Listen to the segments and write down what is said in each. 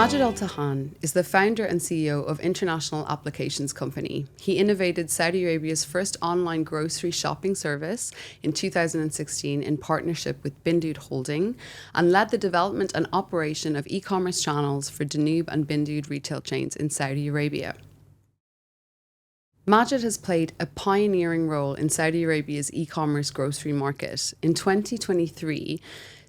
Majed Al Tahan is the founder and CEO of International Applications Company. He innovated Saudi Arabia's first online grocery shopping service in 2016 in partnership with BinDawood Holding and led the development and operation of e-commerce channels for Danube and BinDawood retail chains in Saudi Arabia. Majed has played a pioneering role in Saudi Arabia's e-commerce grocery market. In 2023,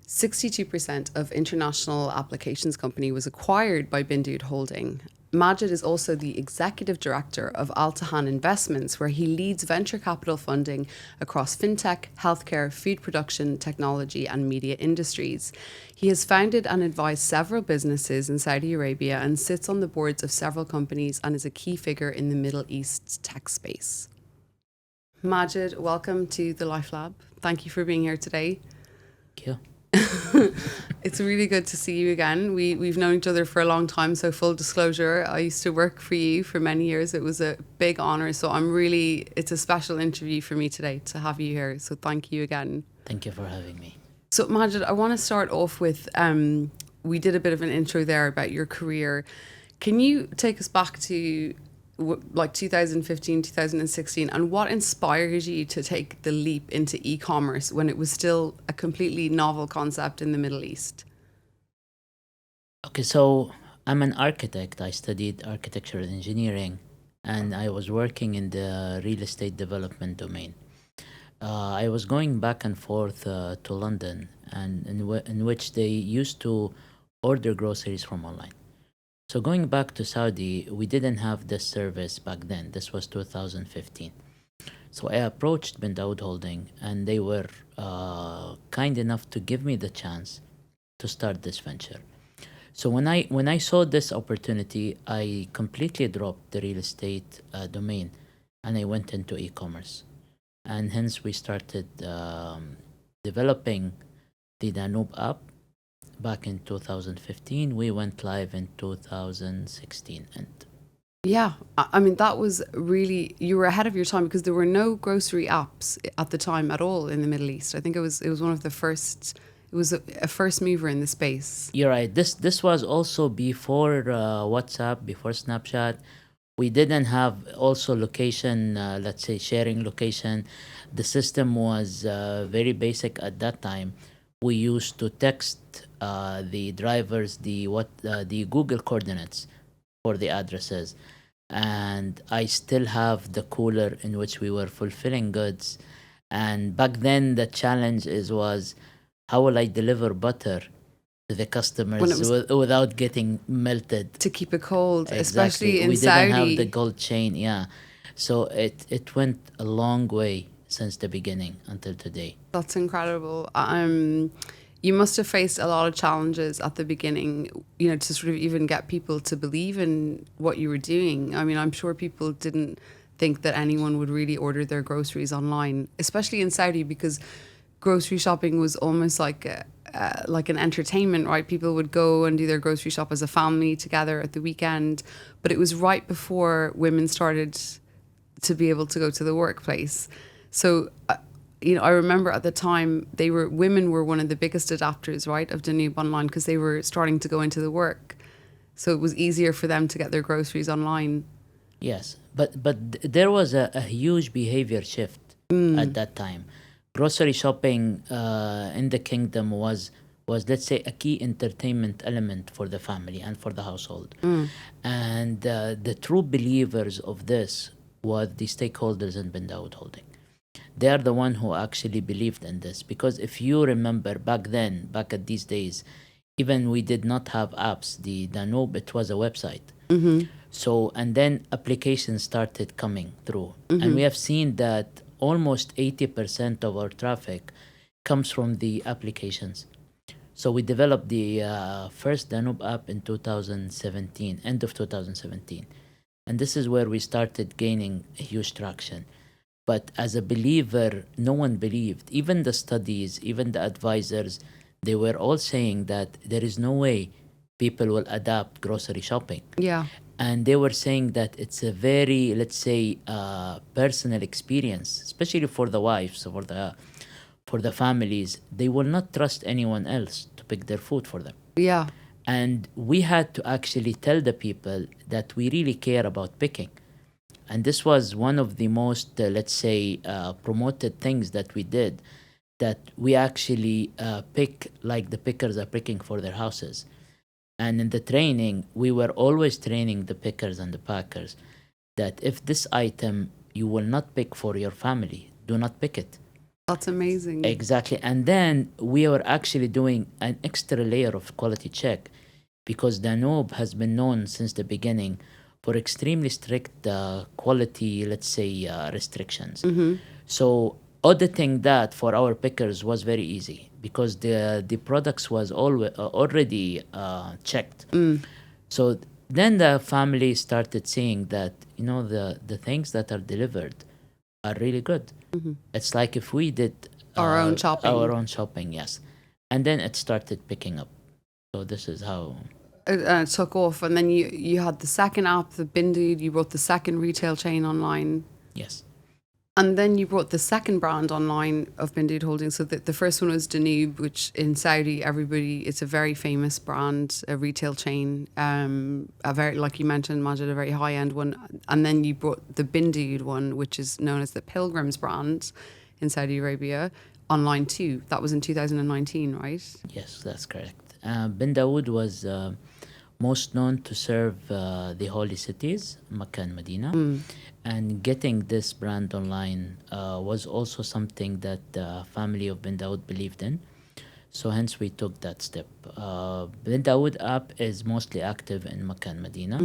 62% of International Applications Company was acquired by BinDawood Holding. Majed is also the executive director of AlTahan Investments, where he leads venture capital funding across fintech, healthcare, food production, technology, and media industries. He has founded and advised several businesses in Saudi Arabia and sits on the boards of several companies and is a key figure in the Middle East's tech space. Majed, welcome to the Lifelab. Thank you for being here today. Thank you. It's really good to see you again. We've known each other for a long time, so full disclosure, I used to work for you for many years. It was a big honor, so it's a special interview for me today to have you here, so thank you again. Thank you for having me. So Majed, I want to start off with, we did a bit of an intro there about your career. Can you take us back to like 2015, 2016, and what inspired you to take the leap into e-commerce when it was still a completely novel concept in the Middle East? Okay, so I'm an architect. I studied architectural engineering and I was working in the real estate development domain. I was going back and forth to London, and in which they used to order groceries from online. So going back to Saudi, we didn't have this service back then. This was 2015. So I approached BinDawood Holding and they were kind enough to give me the chance to start this venture. So when I saw this opportunity, I completely dropped the real estate domain and I went into e-commerce. And hence we started developing the Danube app. Back in 2015, we went live in 2016. And yeah, I mean, that was really, you were ahead of your time because there were no grocery apps at the time at all in the Middle East. I think it was one of the first, it was a first mover in the space. You're right. This was also before WhatsApp, before Snapchat. We didn't have also location, let's say sharing location. The system was very basic at that time. We used to text the drivers the Google coordinates for the addresses, and I still have the cooler in which we were fulfilling goods. And back then the challenge was how will I deliver butter to the customers without getting melted, to keep it cold. Exactly. Especially in we Saudi. Didn't have the gold chain. Yeah, so it went a long way since the beginning until today. That's incredible. You must have faced a lot of challenges at the beginning, to sort of even get people to believe in what you were doing. I mean, I'm sure people didn't think that anyone would really order their groceries online, especially in Saudi, because grocery shopping was almost like an entertainment, right? People would go and do their grocery shop as a family together at the weekend, but it was right before women started to be able to go to the workplace. So, I remember at the time women were one of the biggest adapters, right, of Danube online because they were starting to go into the work. So it was easier for them to get their groceries online. Yes, but there was a huge behavior shift at that time. Grocery shopping in the kingdom was let's say a key entertainment element for the family and for the household. And the true believers of this were the stakeholders in BinDawood Holding. They are the one who actually believed in this, because if you remember back at these days, even we did not have apps. The Danube, it was a website. Mm-hmm. So, and then applications started coming through. Mm-hmm. And we have seen that almost 80% of our traffic comes from the applications. So we developed the first Danube app in 2017, end of 2017. And this is where we started gaining a huge traction. But as a believer, no one believed. Even the studies, even the advisors, they were all saying that there is no way people will adapt grocery shopping. Yeah. And they were saying that it's a very, let's say, personal experience, especially for the wives, for the families. They will not trust anyone else to pick their food for them. Yeah. And we had to actually tell the people that we really care about picking. And this was one of the most, let's say, promoted things that we did, that we actually pick like the pickers are picking for their houses. And in the training, we were always training the pickers and the packers that if this item you will not pick for your family, do not pick it. That's amazing. Exactly. And then we were actually doing an extra layer of quality check, because Danube has been known since the beginning for extremely strict quality, let's say, restrictions. So auditing that for our pickers was very easy, because the products was already checked. So then the family started seeing that, the things that are delivered are really good. It's like if we did Our own shopping. Our own shopping, yes. And then it started picking up. So this is how It took off, and then you had the second app, the BinDawood. You brought the second retail chain online. yes. And then you brought the second brand online of BinDawood Holding. So the first one was Danube, which in Saudi, it's a very famous brand, a retail chain, a very, like you mentioned, Majed, a very high end one. And then you brought the BinDawood one, which is known as the Pilgrims brand in Saudi Arabia, online too. That was in 2019, right? Yes, that's correct. BinDawood was most known to serve the holy cities, Mecca and Medina. And getting this brand online was also something that the family of BinDawood believed in. So hence we took that step. BinDawood app is mostly active in Mecca and Medina,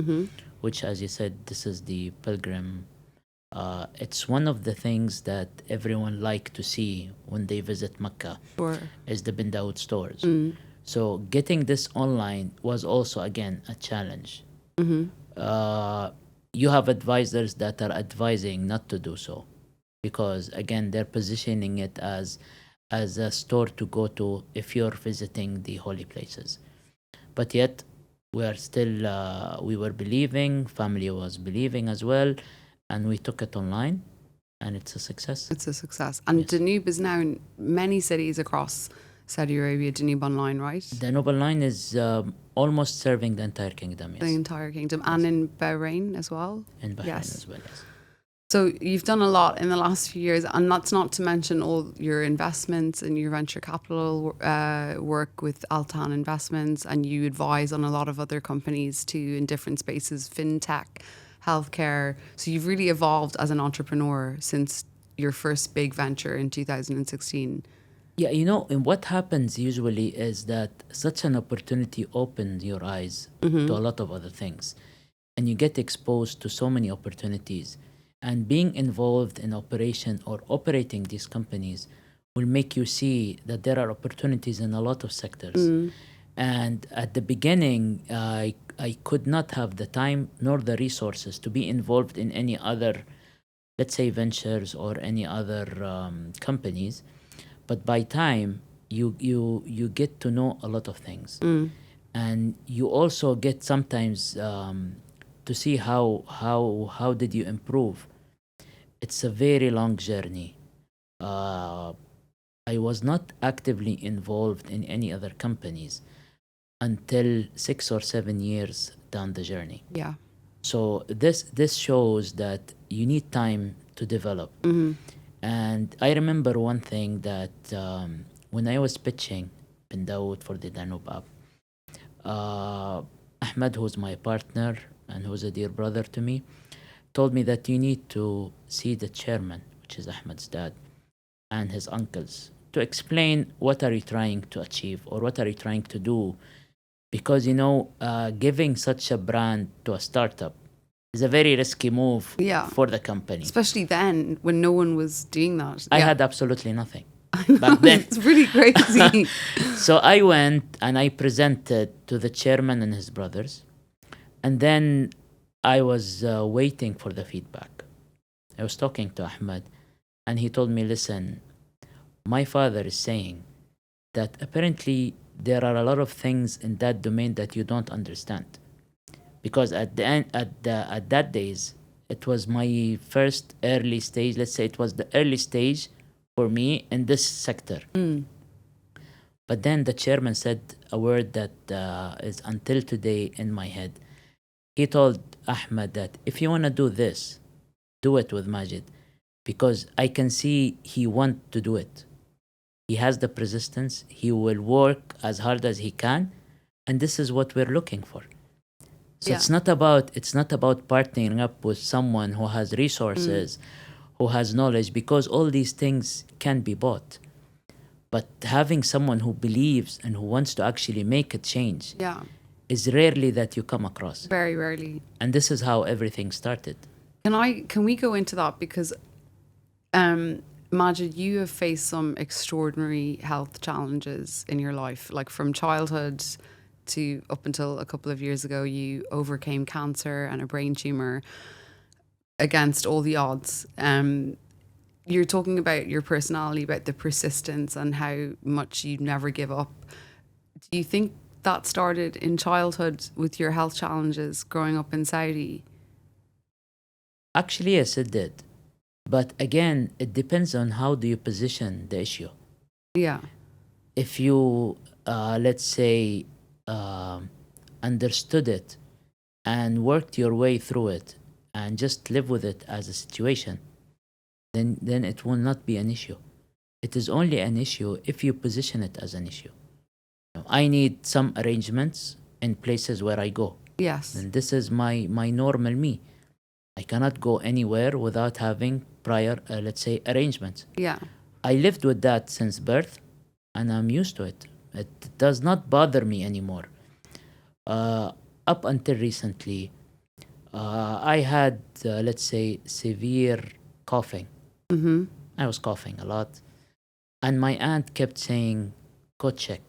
which, as you said, this is the pilgrim. It's one of the things that everyone like to see when they visit Mecca, Sure. is the BinDawood stores. So getting this online was also, again, a challenge. You have advisors that are advising not to do so, because, again, they're positioning it as a store to go to if you're visiting the holy places. But yet, we were believing, family was believing as well, and we took it online, and it's a success. It's a success. And Yes. Danube is now in many cities across Saudi Arabia, Danube online, right? Danube Online is almost serving the entire kingdom, yes. The entire kingdom. And in Bahrain as well? In Bahrain Yes. as well, yes. So you've done a lot in the last few years, and that's not to mention all your investments and your venture capital work with AlTahan investments, and you advise on a lot of other companies too in different spaces, fintech, healthcare. So you've really evolved as an entrepreneur since your first big venture in 2016. Yeah, and what happens usually is that such an opportunity opens your eyes to a lot of other things, and you get exposed to so many opportunities. And being involved in operation or operating these companies will make you see that there are opportunities in a lot of sectors. And at the beginning, I could not have the time nor the resources to be involved in any other, let's say, ventures or any other companies. But by time, you get to know a lot of things. And you also get sometimes to see how did you improve. It's a very long journey. I was not actively involved in any other companies until 6 or 7 years down the journey. Yeah. So this shows that you need time to develop. And I remember one thing that when I was pitching BinDawood for the Danube app, Ahmed, who's my partner and who's a dear brother to me, told me that you need to see the chairman, which is Ahmed's dad, and his uncles, to explain what are you trying to achieve or what are you trying to do. Because, giving such a brand to a startup is a very risky move for the company. Especially then when no one was doing that. I had absolutely nothing back then. It's really crazy. So I went and I presented to the chairman and his brothers. And then I was waiting for the feedback. I was talking to Ahmed, and he told me, listen, my father is saying that apparently there are a lot of things in that domain that you don't understand. Because at that days, it was my first early stage. Let's say it was the early stage for me in this sector. But then the chairman said a word that is until today in my head. He told Ahmed that if you want to do this, do it with Majed, because I can see he want to do it. He has the persistence. He will work as hard as he can, and this is what we're looking for. So Yeah. it's not about partnering up with someone who has resources, who has knowledge, because all these things can be bought. But having someone who believes and who wants to actually make a change Yeah. is rarely that you come across. Very rarely. And this is how everything started. Can we go into that? Because Majed, you have faced some extraordinary health challenges in your life, like from childhood to up until a couple of years ago. You overcame cancer and a brain tumor against all the odds. You're talking about your personality, about the persistence and how much you never give up. Do you think that started in childhood with your health challenges growing up in Saudi? Actually, yes, it did. But again, it depends on how do you position the issue. Yeah. If you, let's say, understood it and worked your way through it and just live with it as a situation, then it will not be an issue. It is only an issue if you position it as an issue. I need some arrangements in places where I go. Yes. And this is my normal me. I cannot go anywhere without having prior, let's say, arrangements. Yeah. I lived with that since birth, and I'm used to it. It does not bother me anymore. Up until recently, I had, let's say, severe coughing. Mm-hmm. I was coughing a lot. And my aunt kept saying, go check.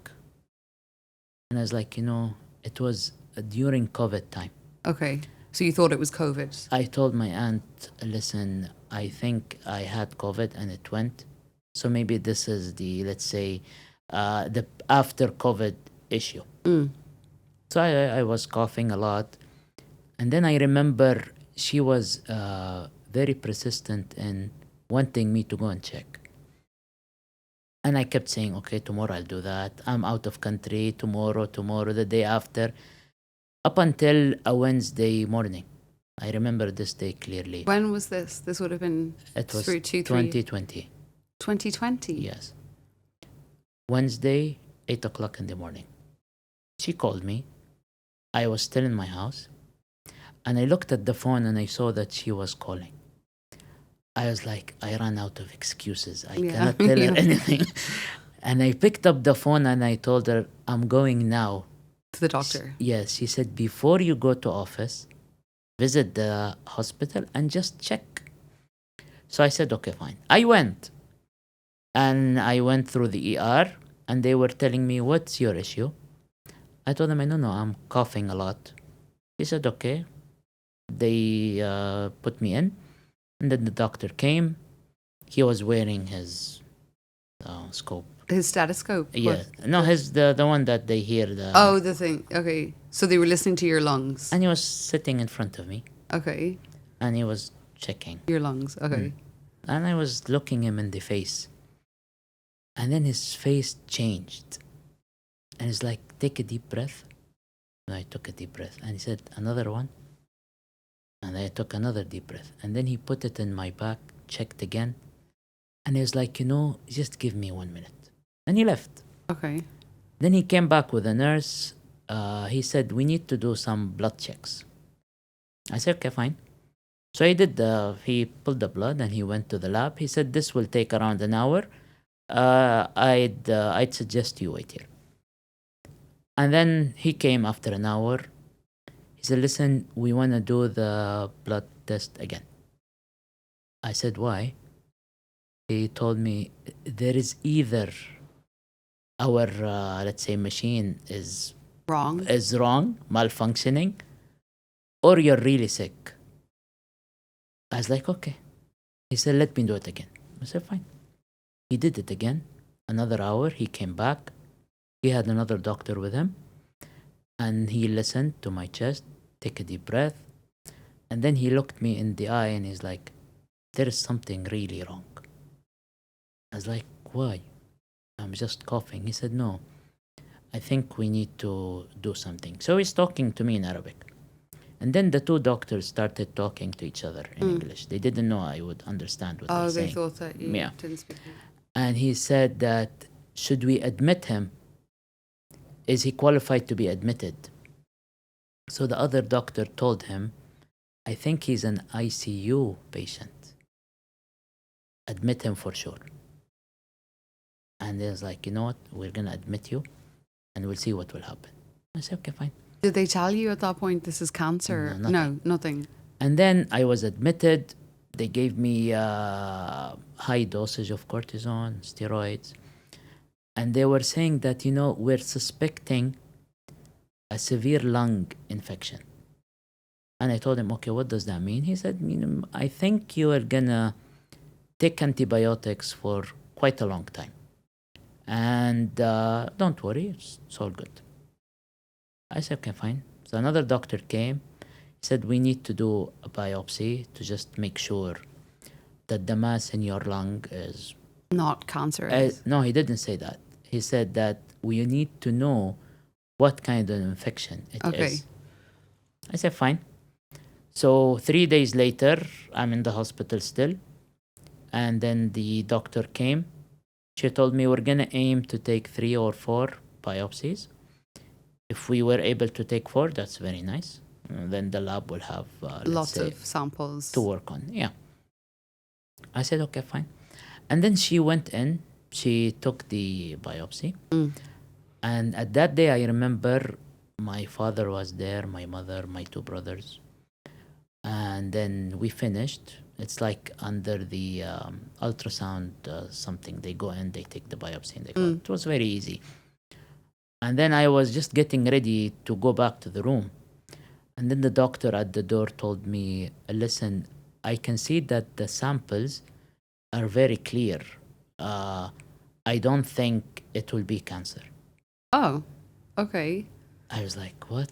And I was like, it was during COVID time. Okay. So you thought it was COVID? I told my aunt, listen, I think I had COVID and it went. So maybe this is the, let's say, the after COVID issue. So I was coughing a lot. And then I remember she was very persistent in wanting me to go and check. And I kept saying, okay, tomorrow I'll do that. I'm out of country, tomorrow, the day after. Up until a Wednesday morning. I remember this day clearly. When was this? This would have been It was 2020. 2020? Yes. Wednesday, 8 o'clock in the morning. She called me. I was still in my house. And I looked at the phone and I saw that she was calling. I was like, I ran out of excuses. I cannot tell her anything. And I picked up the phone and I told her, I'm going now. To the doctor? Yes. She said, before you go to office, visit the hospital and just check. So I said, okay, fine. I went. And I went through the ER and they were telling me, what's your issue? I told them, I don't know, I'm coughing a lot. He said, okay. They put me in. And then the doctor came. He was wearing his scope. His stethoscope? Yeah. No, the one that they hear the... Oh, the thing. Okay. So they were listening to your lungs. And he was sitting in front of me. Okay. And he was checking. Your lungs. Okay. And I was looking him in the face. And then his face changed. And he's like, take a deep breath. And I took a deep breath. And he said, another one. And I took another deep breath. And then he put it in my back, checked again. And he was like, just give me 1 minute. And he left. Okay. Then he came back with a nurse. He said, we need to do some blood checks. I said, okay, fine. So he pulled the blood and he went to the lab. He said, this will take around an hour. I'd suggest you wait here. And then he came after an hour. He said, listen, we want to do the blood test again. I said, why? He told me, there is either our, let's say, machine is wrong, malfunctioning, or you're really sick. I was like, okay. He said, let me do it again. I said, fine. He did it again. Another hour, he came back. He had another doctor with him. And he listened to my chest, take a deep breath. And then he looked me in the eye and he's like, there is something really wrong. I was like, why? I'm just coughing. He said, no, I think we need to do something. So he's talking to me in Arabic. And then the two doctors started talking to each other in English. They didn't know I would understand what they're Oh, they saying. thought that you Yeah. didn't speak English. And he said that, should we admit him? Is he qualified to be admitted? So the other doctor told him, I think he's an ICU patient. Admit him for sure. And he was like, you know what? We're going to admit you and we'll see what will happen. I said, okay, fine. Did they tell you at that point this is cancer? No, nothing. And then I was admitted. They gave me high dosage of cortisone, steroids. And they were saying that, we're suspecting a severe lung infection. And I told him, okay, what does that mean? He said, I think you are going to take antibiotics for quite a long time. And don't worry, it's all good. I said, okay, fine. So another doctor came. He said, we need to do a biopsy to just make sure that the mass in your lung is... Not cancerous. No, he didn't say that. He said that we need to know what kind of infection it is. I said, fine. So 3 days later, I'm in the hospital still. And then the doctor came. She told me we're going to aim to take 3 or 4 biopsies. If we were able to take 4, that's very nice. Then the lab will have lots of samples to work on. Yeah. I said, okay, fine. And then she went in. She took the biopsy. And at that day, I remember my father was there, my mother, my 2 brothers. And then we finished. It's like under the ultrasound something. They go in, they take the biopsy, and they go. It was very easy. And then I was just getting ready to go back to the room. And then the doctor at the door told me, listen, I can see that the samples are very clear. I don't think it will be cancer. Oh, okay. I was like, what?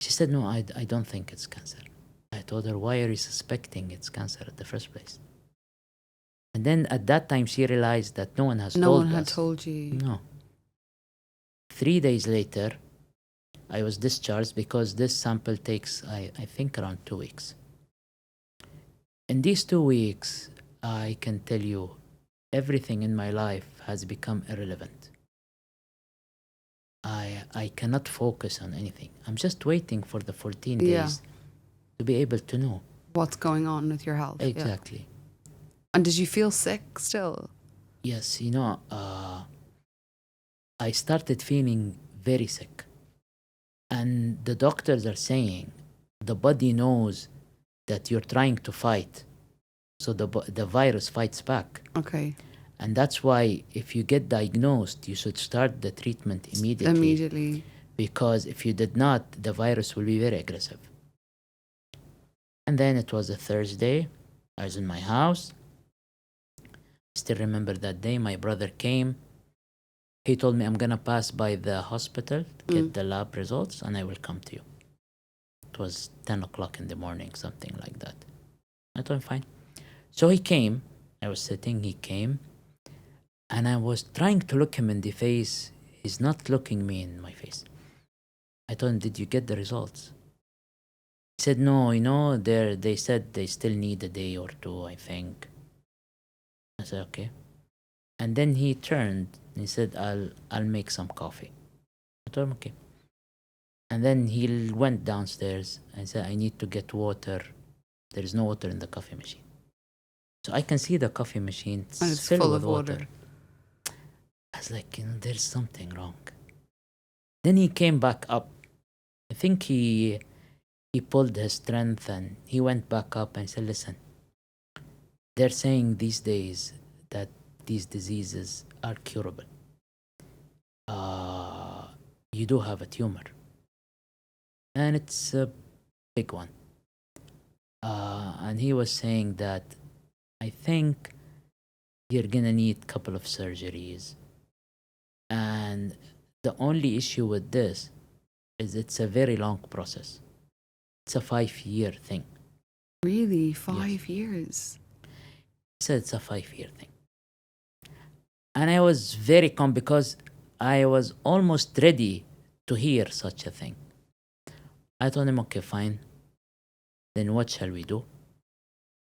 She said, no, I don't think it's cancer. I told her, why are you suspecting it's cancer at the first place? And then at that time, she realized that no one has told us. No one had told you. No. 3 days later, I was discharged because this sample takes, I think, around 2 weeks. In these 2 weeks, I can tell you, everything in my life has become irrelevant. I cannot focus on anything. I'm just waiting for the 14 days to be able to know what's going on with your health. Exactly. Yeah. And did you feel sick still? Yes, I started feeling very sick. And the doctors are saying the body knows that you're trying to fight. So the virus fights back. Okay. And that's why if you get diagnosed, you should start the treatment immediately. Because if you did not, the virus will be very aggressive. And then it was a Thursday. I was in my house. I still remember that day. My brother came. He told me, I'm going to pass by the hospital to get the lab results and I will come to you. It was 10 o'clock in the morning, something like that. I told him, fine. So he came. I was sitting. He came. And I was trying to look him in the face. He's not looking me in my face. I told him, did you get the results? He said, no, they said they still need a day or 2, I think. I said, okay. And then he turned and he said, I'll make some coffee. I told him, okay. And then he went downstairs and said, I need to get water. There is no water in the coffee machine. So I can see the coffee machine it's filled full with of water. I was like, there's something wrong. Then he came back up. I think he pulled his strength and he went back up and said, listen, they're saying these days that these diseases are curable. You do have a tumor. And it's a big one. And he was saying that I think you're going to need a couple of surgeries. And the only issue with this is it's a very long process. It's a 5-year thing. Really? 5 years? He said it's a 5-year thing. And I was very calm because I was almost ready to hear such a thing. I told him, okay, fine. Then what shall we do?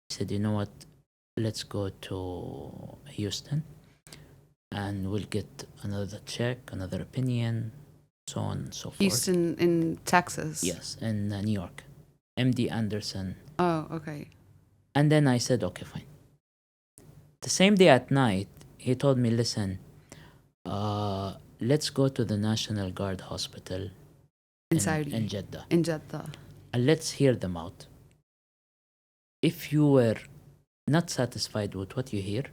He said, you know what? Let's go to Houston and we'll get another check, another opinion, so on and so forth. Houston in Texas? Yes, in New York. MD Anderson. Oh, okay. And then I said, okay, fine. The same day at night, he told me, listen, let's go to the National Guard Hospital In Saudi? in Jeddah. In Jeddah. And let's hear them out. If you were not satisfied with what you hear,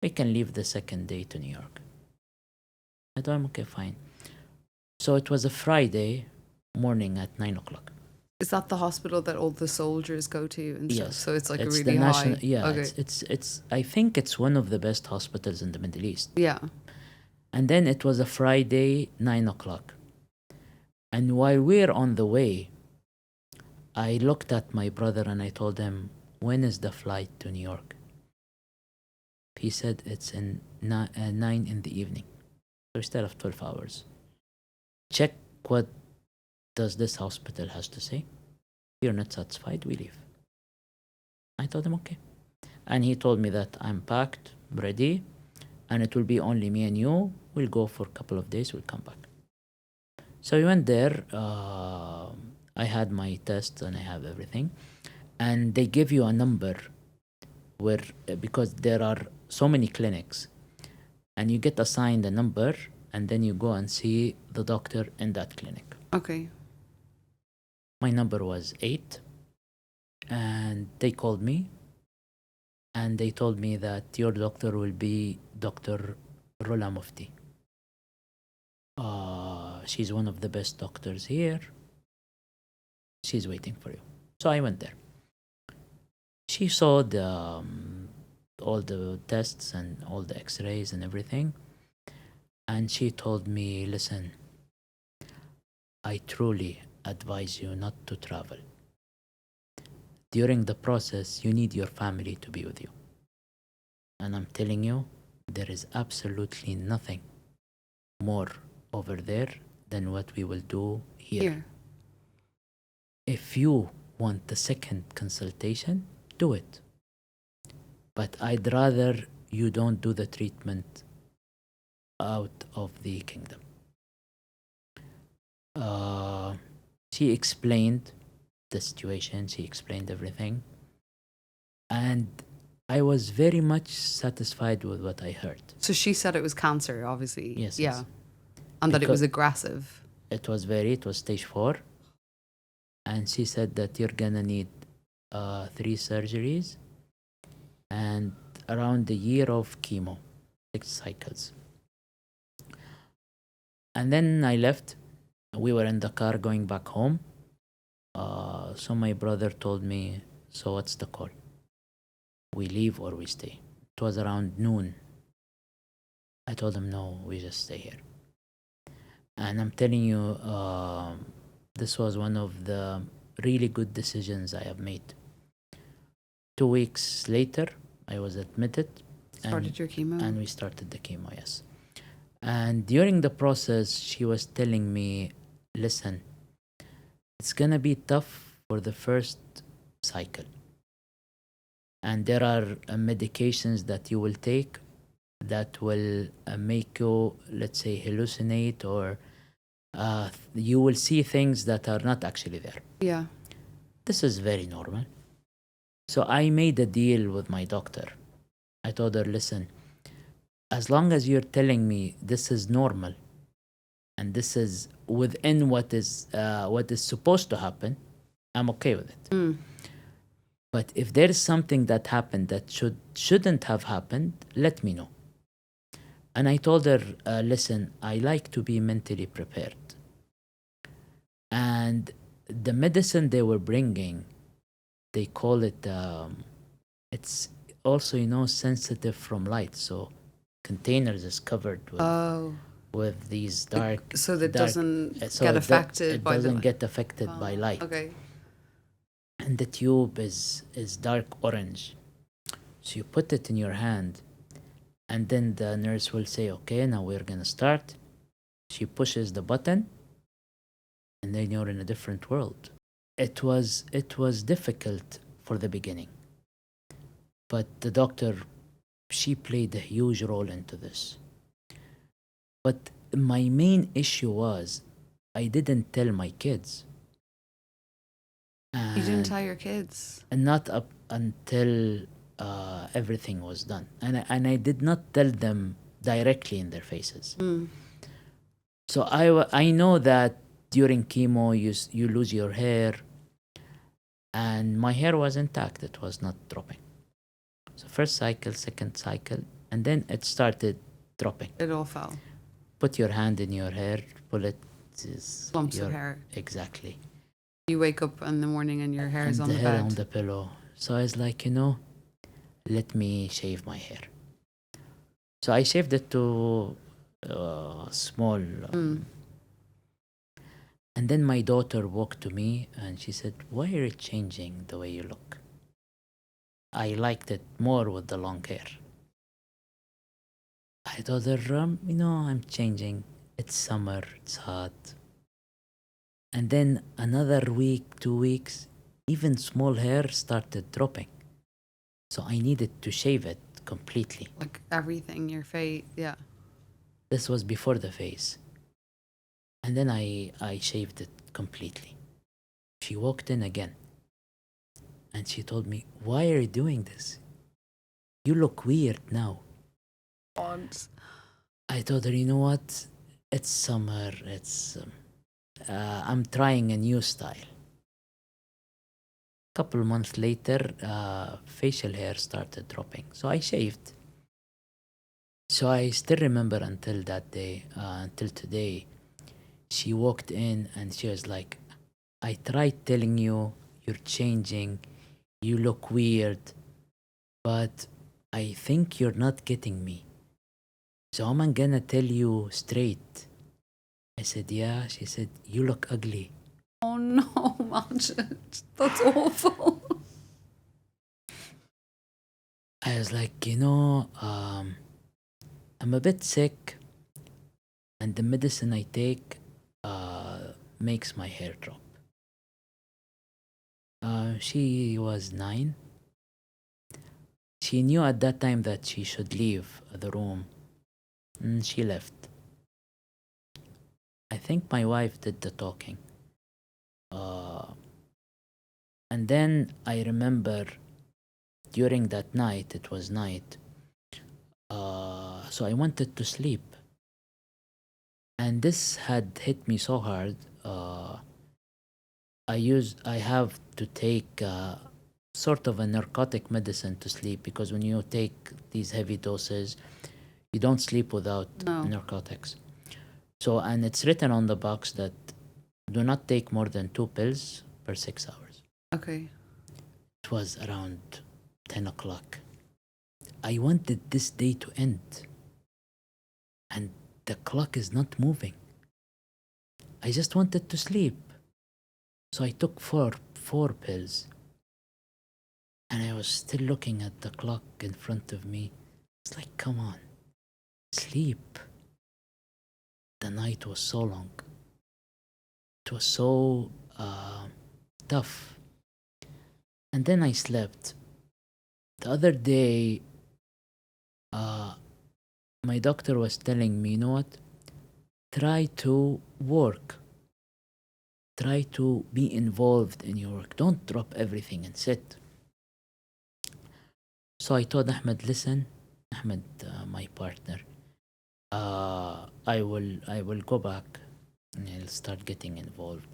we can leave the second day to New York. I told him, okay, fine. So it was a Friday morning at 9 o'clock. Is that the hospital that all the soldiers go to and stuff? Yes. So it's like It's a the really high. Yeah, Okay. it's I think it's one of the best hospitals in the Middle East. Yeah. And then it was a Friday, 9 o'clock. And while we're on the way, I looked at my brother and I told him, when is the flight to New York? He said it's in 9 in the evening. So instead of 12 hours. Check what does this hospital has to say. If you're not satisfied, we leave. I told him, okay. And he told me that I'm packed, ready, and it will be only me and you. We'll go for a couple of days, we'll come back. So we went there. I had my tests and I have everything. And they give you a number where, because there are so many clinics, and you get assigned a number, and then you go and see the doctor in that clinic. Okay. My number was 8, and they called me, and they told me that your doctor will be Dr. Rola Mufti. She's one of the best doctors here. She's waiting for you. So I went there. She saw all the tests and all the x-rays and everything. And she told me, listen, I truly advise you not to travel. During the process, you need your family to be with you. And I'm telling you, there is absolutely nothing more over there than what we will do here. If you want the second consultation, do it. But I'd rather you don't do the treatment out of the kingdom. She explained the situation, she explained everything. And I was very much satisfied with what I heard. So she said it was cancer, obviously. Yes. Yeah. Yes. And that it was Because aggressive. It was stage 4. And she said that you're gonna need 3 surgeries and around a year of chemo, 6 cycles. And then I left. We were in the car going back home. So my brother told me, so what's the call? We leave or we stay? It was around noon. I told him, no, we just stay here. And I'm telling you, this was one of the really good decisions I have made. 2 weeks later, I was admitted. Started your chemo? And we started the chemo, yes. And during the process, she was telling me, listen, it's gonna be tough for the first cycle. And there are medications that you will take that will make you, let's say, hallucinate, or you will see things that are not actually there. Yeah. This is very normal. So I made a deal with my doctor. I told her, listen, as long as you're telling me this is normal and this is within what is supposed to happen, I'm okay with it. But if there is something that happened that shouldn't have happened, let me know. And I told her, listen, I like to be mentally prepared. And the medicine they were bringing, they call it, it's also, sensitive from light. So containers is covered with these dark... So that doesn't so get affected by It doesn't get affected by light. Okay. And the tube is dark orange. So you put it in your hand And then the nurse will say, okay, now we're going to start. She pushes the button, and then you're in a different world. It was difficult for the beginning, but the doctor, she played a huge role into this. But my main issue was I didn't tell my kids. You didn't tell your kids. And not up until everything was done. And I did not tell them directly in their faces. So I know that during chemo you lose your hair, and my hair was intact. It was not dropping. So first cycle, second cycle, and then it started dropping. It all fell. Put your hand in your hair, pull it. Lumps of hair. Exactly. You wake up in the morning and your hair is on the hair bed. on the pillow. So I was like, let me shave my hair. So I shaved it to small. And then my daughter walked to me and she said, why are you changing the way you look? I liked it more with the long hair. I told her, I'm changing. It's summer, it's hot. And then another week, 2 weeks, even small hair started dropping. So I needed to shave it completely. Like everything, your face, yeah. This was before the face. And then I shaved it completely. She walked in again. And she told me, why are you doing this? You look weird now. I told her, you know what? It's summer. I'm trying a new style. Couple months later, facial hair started dropping. So I shaved. So I still remember until that day, until today, she walked in and she was like, I tried telling you, you're changing, you look weird, but I think you're not getting me. So I'm gonna tell you straight. I said, yeah. She said, you look ugly. Oh no, Majed. That's awful. I was like, I'm a bit sick, and the medicine I take makes my hair drop. She was 9. She knew at that time that she should leave the room. She left. I think my wife did the talking. And then I remember during that night, it was night, so I wanted to sleep. And this had hit me so hard. I have to take sort of a narcotic medicine to sleep, because when you take these heavy doses, you don't sleep without narcotics. So, and it's written on the box that do not take more than 2 pills per 6 hours. Okay. It was around 10 o'clock. I wanted this day to end. And the clock is not moving. I just wanted to sleep. So I took four pills. And I was still looking at the clock in front of me. It's like, come on, sleep. The night was so long. It was so tough. And then I slept. The other day, my doctor was telling me, you know what? Try to work. Try to be involved in your work. Don't drop everything and sit. So I told Ahmed, listen, Ahmed, my partner, I will go back and I'll start getting involved.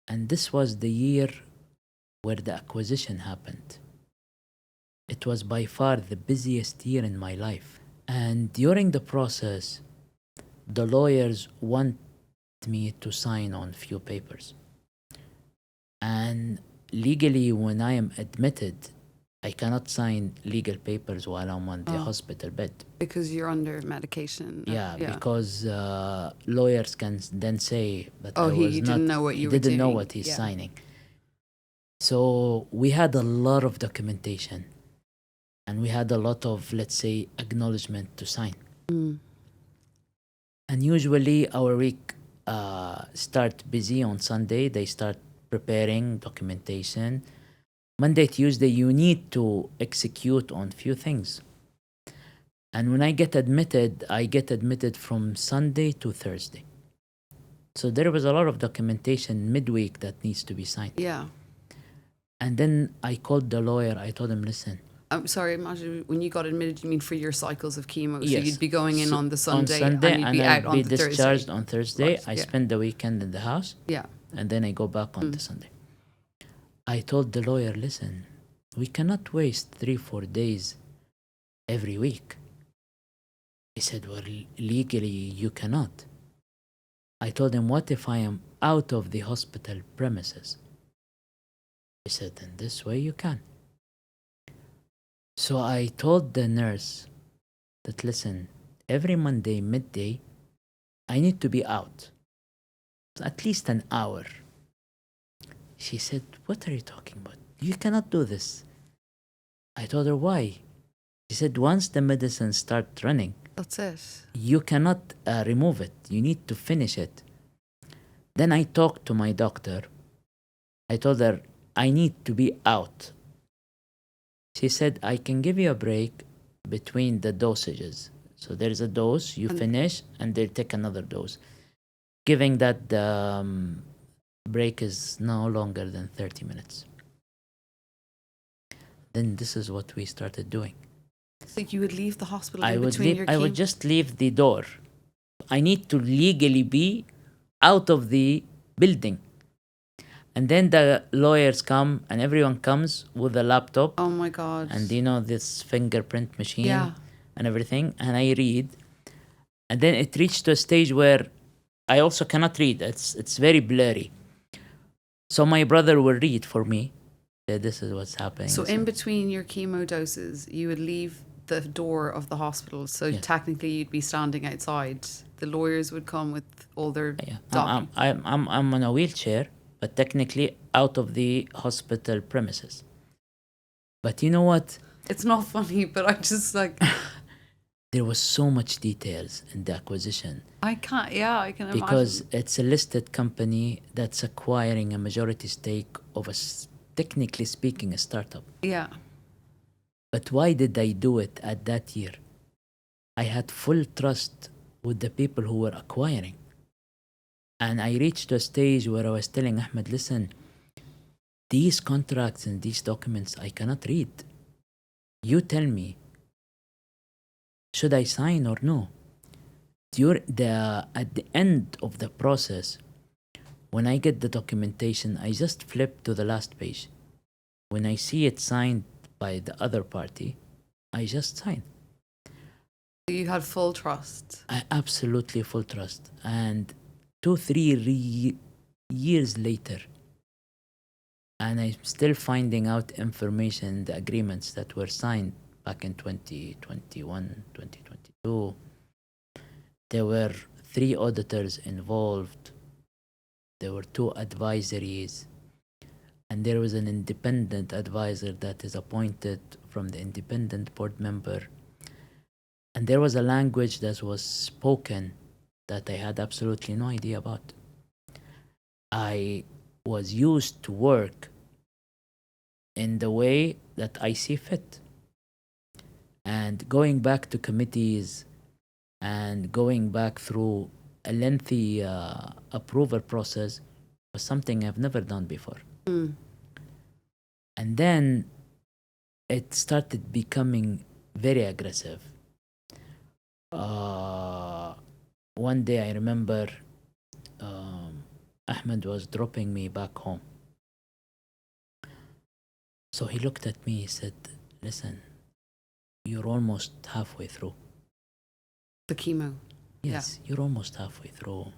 And this was the year where the acquisition happened. It was by far the busiest year in my life. And during the process, the lawyers want me to sign on few papers. And legally, when I am admitted, I cannot sign legal papers while I'm on the hospital bed. Because you're under medication. Yeah, because lawyers can then say that he didn't know what you were doing. He didn't know what he's signing. So we had a lot of documentation. And we had a lot of, let's say, acknowledgement to sign. And usually our week start busy on Sunday. They start preparing documentation. Monday, Tuesday, you need to execute on few things. And when I get admitted from Sunday to Thursday. So there was a lot of documentation midweek that needs to be signed. Yeah. And then I called the lawyer. I told him, listen. I'm sorry, imagine when you got admitted, you mean for your cycles of chemo? Yes. So you'd be going in on the Sunday, and you'd be out I'd on be the discharged Thursday. on Thursday. Right, I yeah. spend the weekend in the house. Yeah. And then I go back on the Sunday. I told the lawyer, listen, we cannot waste 3-4 days every week. He said, well, legally you cannot. I told him, what if I am out of the hospital premises? He said, in this way you can. So I told the nurse that, listen, every Monday midday, I need to be out. At least an hour. She said, what are you talking about? You cannot do this. I told her, why? She said, once the medicine starts running, That's it. you cannot remove it. You need to finish it. Then I talked to my doctor. I told her, I need to be out. She said, I can give you a break between the dosages. So there's a dose, you finish, and they'll take another dose. Giving that the break is no longer than 30 minutes. Then this is what we started doing. So you would leave the hospital I in would between your I would just leave the door. I need to legally be out of the building. And then the lawyers come and everyone comes with a laptop. Oh my God. And this fingerprint machine Yeah. and everything. And I read. And then it reached to a stage where I also cannot read. It's very blurry. So my brother will read for me. This is what's happening. So in between your chemo doses, you would leave the door of the hospital. So Yeah. technically you'd be standing outside. The lawyers would come with all their I'm on a wheelchair, but technically out of the hospital premises. But you know what? It's not funny, but I just like... There was so much details in the acquisition. I can imagine. Because it's a listed company that's acquiring a majority stake of technically speaking, a startup. Yeah. But why did I do it at that year? I had full trust with the people who were acquiring. And I reached a stage where I was telling Ahmed, listen, these contracts and these documents, I cannot read. You tell me, should I sign or no? At the end of the process, when I get the documentation, I just flip to the last page. When I see it signed by the other party, I just sign. You had full trust. I absolutely full trust. And 2-3 years later, and I'm still finding out information in the agreements that were signed back in 2021, 2022. There were 3 auditors involved. There were 2 advisories. And there was an independent advisor that is appointed from the independent board member. And there was a language that was spoken that I had absolutely no idea about. I was used to work in the way that I see fit. And going back to committees and going back through a lengthy approval process was something I've never done before. And then it started becoming very aggressive. One day I remember Ahmed was dropping me back home. So he looked at me, he said, listen, you're almost halfway through. The chemo. Yes, you're almost halfway through.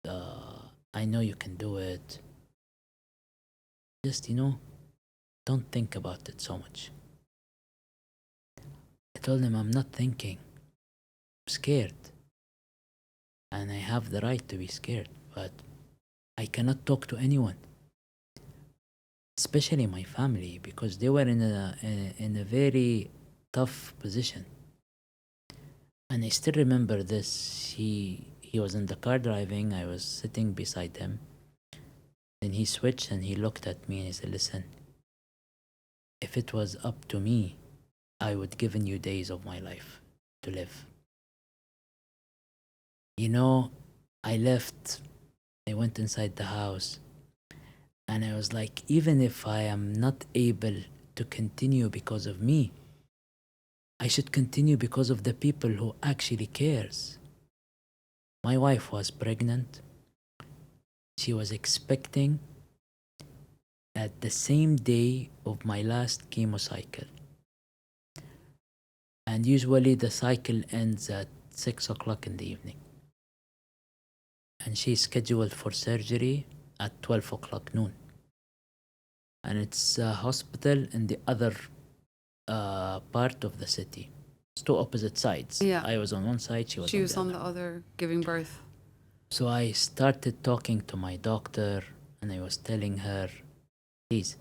I know you can do it. Just, don't think about it so much. I told him, I'm not thinking. I'm scared. And I have the right to be scared, but I cannot talk to anyone. especially my family, because they were in a very tough position. And I still remember this. He was in the car driving. I was sitting beside him. Then he switched and he looked at me and he said, "Listen, if it was up to me, I would given you days of my life to live." You know, I left. I went inside the house and I was like, even if I am not able to continue because of me, I should continue because of the people who actually cares. My wife was pregnant. She was expecting at the same day of my last chemo cycle. And usually the cycle ends at 6 o'clock in the evening. And she's scheduled for surgery at 12 o'clock noon. And it's a hospital in the other part of the city. It's two opposite sides. Yeah. I was on one side, she was on the other, giving birth. So I started talking to my doctor and I was telling her, please,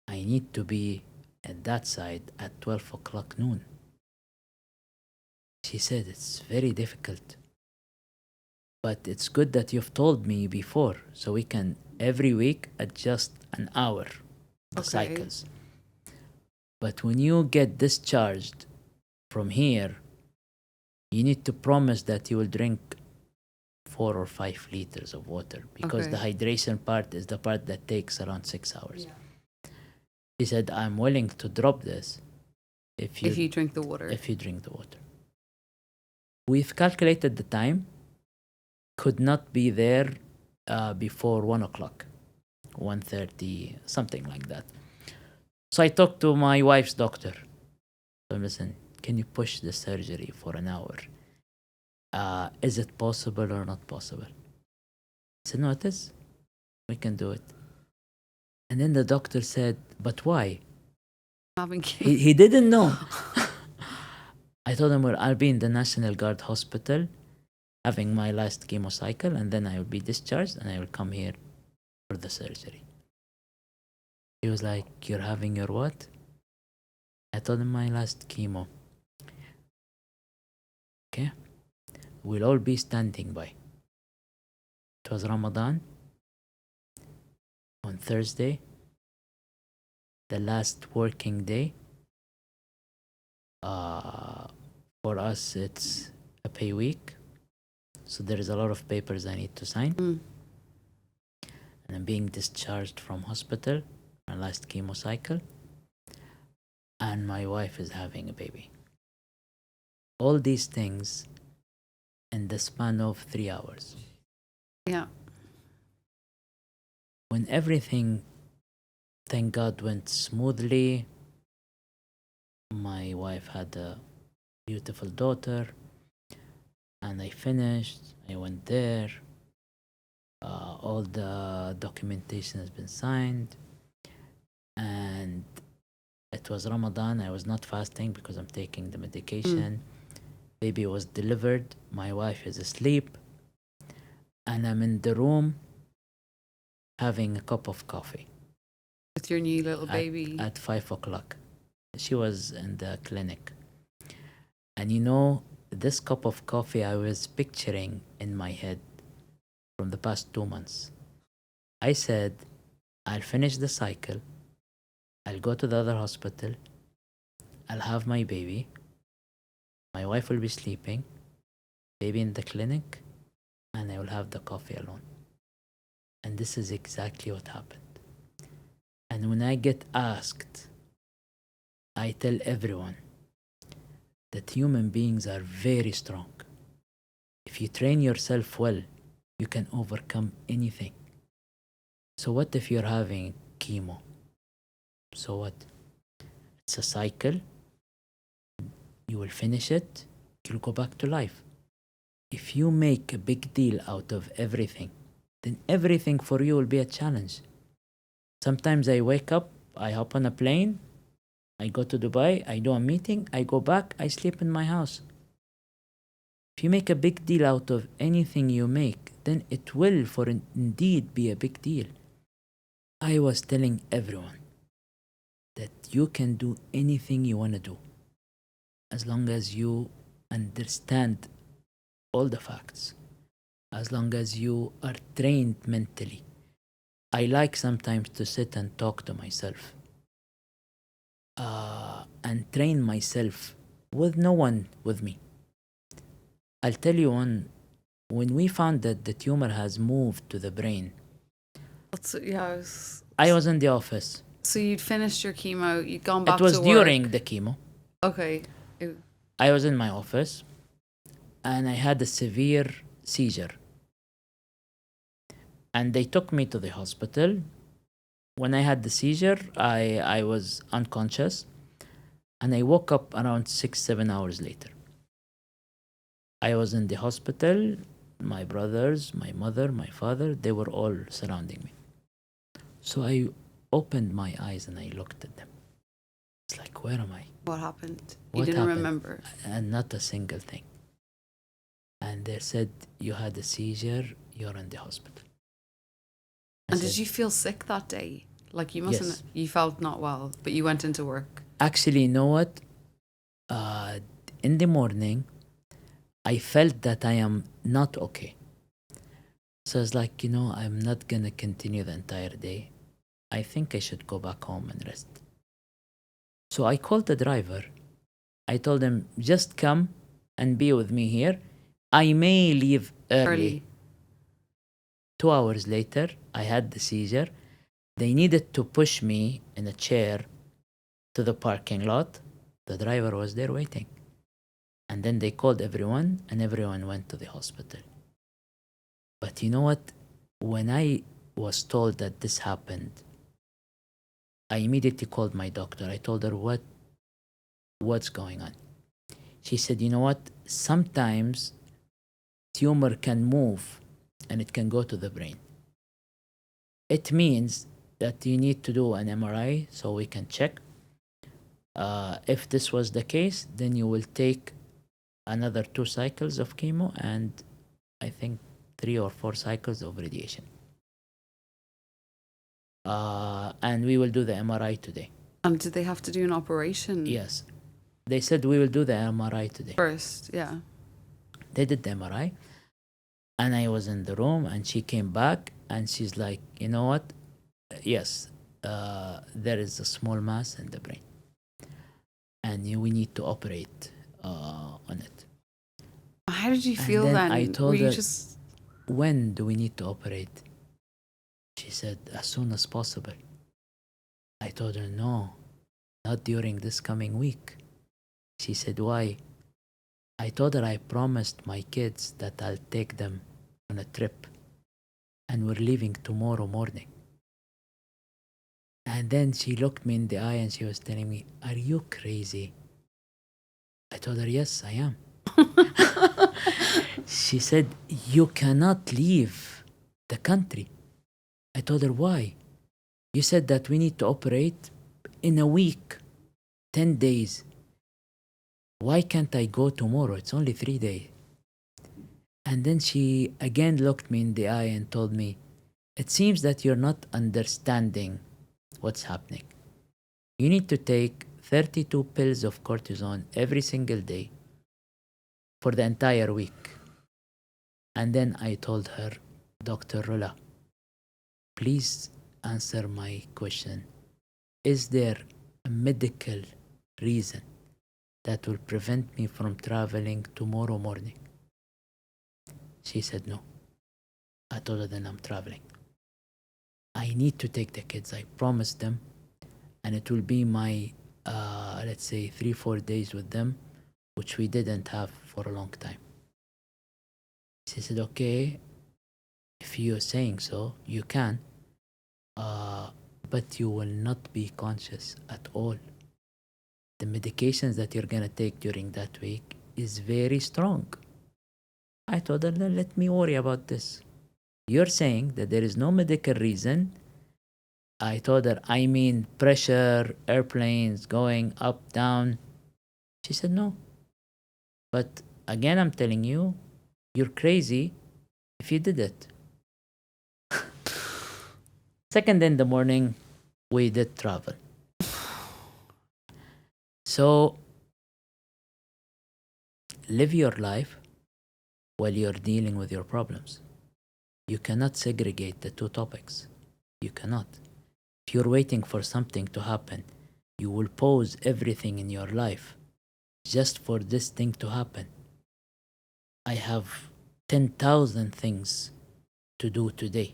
I need to be at that side at 12 o'clock noon. She said, it's very difficult. But it's good that you've told me before, so we can every week adjust an hour, the cycles. But when you get discharged from here, you need to promise that you will drink 4 or 5 liters of water, because the hydration part is the part that takes around 6 hours. Yeah. He said, I'm willing to drop this if you drink the water. If you drink the water. We've calculated the time. Could not be there before 1 o'clock, 1:30, something like that. So I talked to my wife's doctor. So listen, can you push the surgery for an hour? Is it possible or not possible? I said, no, it is. We can do it. And then the doctor said, but why? He didn't know. I told him, well, I'll be in the National Guard Hospital having my last chemo cycle, and then I will be discharged and I will come here for the surgery. He was like, you're having your what? I told him my last chemo. Okay. We'll all be standing by. It was Ramadan. On Thursday, the last working day. For us, it's a pay week. So there is a lot of papers I need to sign. And I'm being discharged from hospital, my last chemo cycle. And my wife is having a baby. All these things in the span of 3 hours. Yeah. When everything, thank God, went smoothly, my wife had a beautiful daughter, and I finished. I went there. All the documentation has been signed, and it was Ramadan. I was not fasting because I'm taking the medication. Baby was delivered. My wife is asleep, and I'm in the room having a cup of coffee with your new little baby at 5 o'clock. She was in the clinic. And you know, this cup of coffee I was picturing in my head from the past 2 months. I said, I'll finish the cycle. I'll go to the other hospital. I'll have my baby. My wife will be sleeping. Baby in the clinic. And I will have the coffee alone. And this is exactly what happened. And when I get asked, I tell everyone that human beings are very strong. If you train yourself well, you can overcome anything. So what if you're having chemo? So what? It's a cycle. You will finish it. You'll go back to life. If you make a big deal out of everything, then everything for you will be a challenge. Sometimes I wake up, I hop on a plane, I go to Dubai, I do a meeting, I go back, I sleep in my house. If you make a big deal out of anything you make, then it will indeed be a big deal. I was telling everyone that you can do anything you want to do as long as you understand all the facts, as long as you are trained mentally. I like sometimes to sit and talk to myself and train myself with no one with me. I'll tell you one, when we found that the tumor has moved to the brain, Yeah. I was in the office. So you'd finished your chemo, you'd gone back It was to work. during the chemo. Okay. I was in my office and I had a severe seizure. And they took me to the hospital. When I had the seizure, I was unconscious and I woke up around 6, 7 hours later. I was in the hospital. My brothers, my mother, my father, they were all surrounding me. So I opened my eyes and I looked at them. It's like, where am I? What happened? You What didn't happened? remember. And not a single thing. And they said, you had a seizure, you're in the hospital. And did you feel sick that day? Like you mustn't. Yes. You felt not well, but you went into work. Actually, you know what? In the morning, I felt that I am not okay. So it's like, I'm not going to continue the entire day. I think I should go back home and rest. So I called the driver. I told him, just come and be with me here. I may leave early. 2 hours later, I had the seizure. They needed to push me in a chair to the parking lot. The driver was there waiting. And then they called everyone, and everyone went to the hospital. But you know what? When I was told that this happened, I immediately called my doctor. I told her, what's going on? She said, you know what? Sometimes tumor can move and it can go to the brain. It means that you need to do an MRI so we can check. If this was the case, then you will take another 2 cycles of chemo and I think 3 or 4 cycles of radiation. And we will do the MRI today. And did they have to do an operation? Yes. They said we will do the MRI today. First, yeah. They did the MRI. And I was in the room and she came back and she's like, you know what? Yes, there is a small mass in the brain. And we need to operate on it. How did you feel then? then? I told her, just... when do we need to operate? She said, as soon as possible. I told her, no, not during this coming week. She said, why? I told her I promised my kids that I'll take them on a trip and we're leaving tomorrow morning. And then she looked me in the eye and she was telling me, are you crazy? I told her, yes, I am. She said, you cannot leave the country. I told her, why? You said that we need to operate in a week, 10 days. Why can't I go tomorrow? It's only 3 days. And then she again looked me in the eye and told me, it seems that you're not understanding what's happening. You need to take 32 pills of cortisone every single day for the entire week. And then I told her, Dr. Rula, please answer my question. Is there a medical reason that will prevent me from traveling tomorrow morning? She said no. I told her, then I'm traveling. I need to take the kids. I promised them. And it will be my, let's say, 3-4 days with them, which we didn't have for a long time. She said, okay, if you're saying so, you can. But you will not be conscious at all. The medications that you're going to take during that week is very strong. I told her, let me worry about this. You're saying that there is no medical reason. I told her, I mean pressure, airplanes going up, down. She said, no. But again, I'm telling you, you're crazy if you did it. Second in the morning, we did travel. So live your life while you're dealing with your problems. You cannot segregate the two topics. You cannot. If you're waiting for something to happen, you will pause everything in your life just for this thing to happen. I have 10,000 things to do today.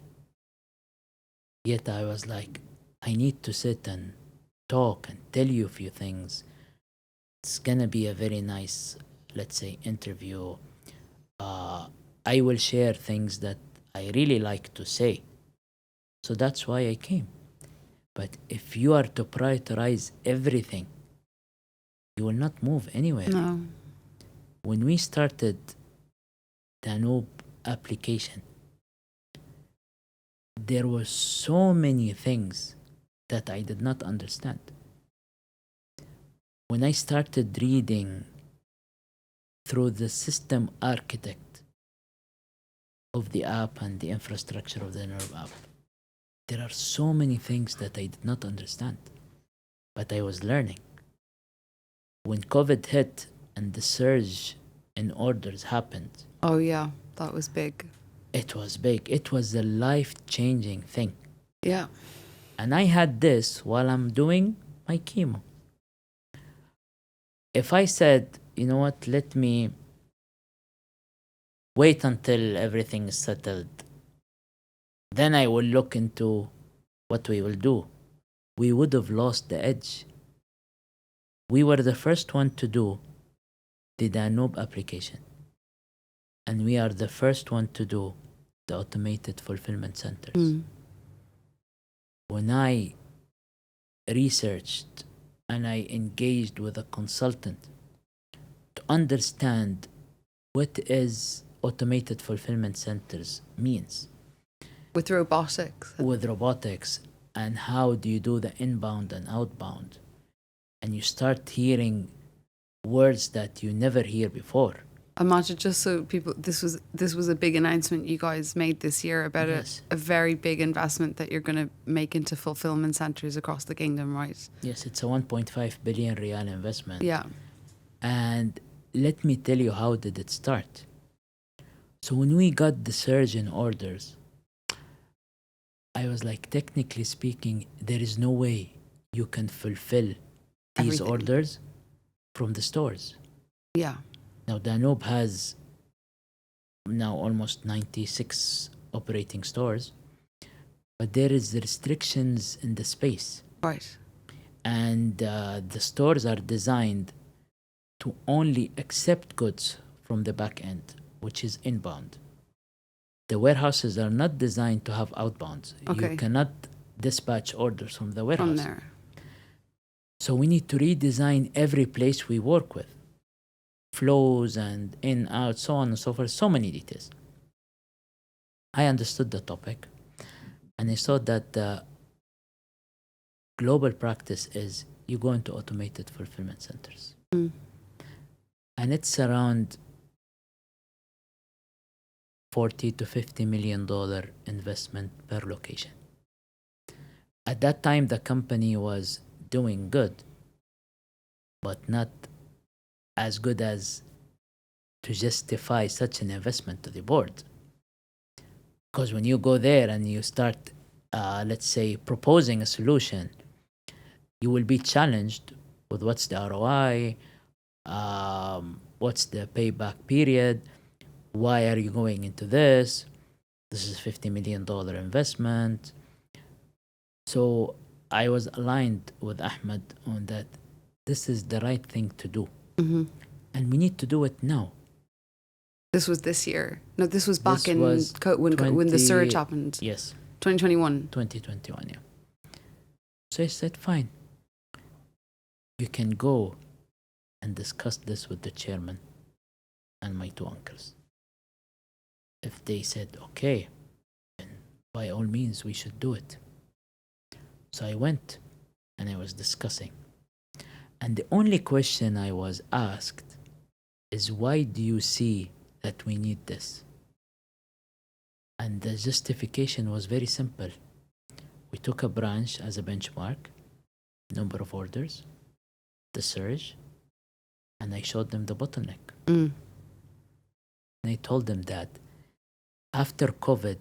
Yet I was like, I need to sit and talk and tell you a few things. It's gonna be a very nice, let's say, interview. I will share things that I really like to say. So that's why I came. But if you are to prioritize everything, you will not move anywhere. No. When we started Danube application, there were so many things that I did not understand. When I started reading through the system architect of the app and the infrastructure of the Danube app, there are so many things that I did not understand, but I was learning. When COVID hit and the surge in orders happened, Oh yeah, that was big. it was big. It was a life-changing thing. Yeah. And I had this while I'm doing my chemo. If I said, you know what, let me wait until everything is settled, then I will look into what we will do, we would have lost the edge. We were the first one to do the Danube application. And we are the first one to do the automated fulfillment centers. When I researched and I engaged with a consultant to understand what is automated fulfillment centers means. With robotics. With robotics, and how do you do the inbound and outbound. And you start hearing words that you never hear before. Imagine, just so people, this was a big announcement you guys made this year about Yes. a very big investment that you're going to make into fulfillment centers across the kingdom, right? Yes, it's a 1.5 billion real investment. Yeah. And let me tell you, how did it start? So when we got the surge in orders, I was like, technically speaking, there is no way you can fulfill these Everything. orders from the stores. Yeah. Now, Danube has now almost 96 operating stores, but there is restrictions in the space. Right. And the stores are designed to only accept goods from the back end, which is inbound. The warehouses are not designed to have outbounds. Okay. You cannot dispatch orders from the warehouse. From there. So we need to redesign every place we work with. Flows and in, out, so on and so forth, so many details. I understood the topic, and I saw that the global practice is you go into automated fulfillment centers. And it's around $40 to $50 million investment per location. At that time, the company was doing good, but not as good as to justify such an investment to the board. Because when you go there and you start, let's say, proposing a solution, you will be challenged with what's the ROI, what's the payback period, why are you going into this? This is $50 million investment. So I was aligned with Ahmed on that. This is the right thing to do. And we need to do it now. This was this year. No, this was back This in was when the surge happened. Yes, 2021. 2021, yeah. So I said, fine. You can go and discuss this with the chairman and my two uncles. If they said, okay, then by all means, we should do it. So I went and I was discussing. And the only question I was asked is, why do you see that we need this? And the justification was very simple. We took a branch as a benchmark, number of orders, the surge, and I showed them the bottleneck. Mm. And I told them that after COVID,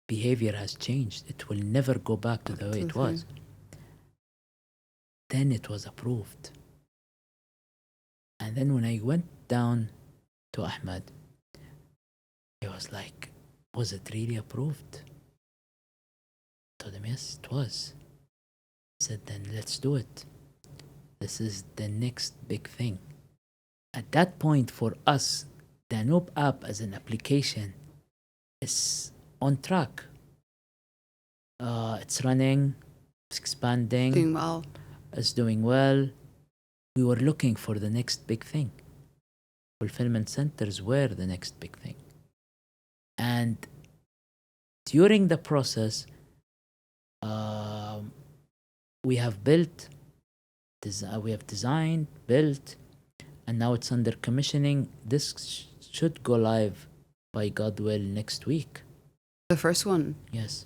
behavior has changed. It will never go back to the way it was. Then it was approved. And then when I went down to Ahmed, he was like, was it really approved? I told him, yes, it was. He said, then let's do it. This is the next big thing. At that point, for us, the Danube app as an application is on track. It's running, it's expanding, Doing well. it's doing well. We were looking for the next big thing. Fulfillment centers were the next big thing. And during the process, we have built, we have designed, built, and now it's under commissioning. This should go live by God will next week. The first one? Yes.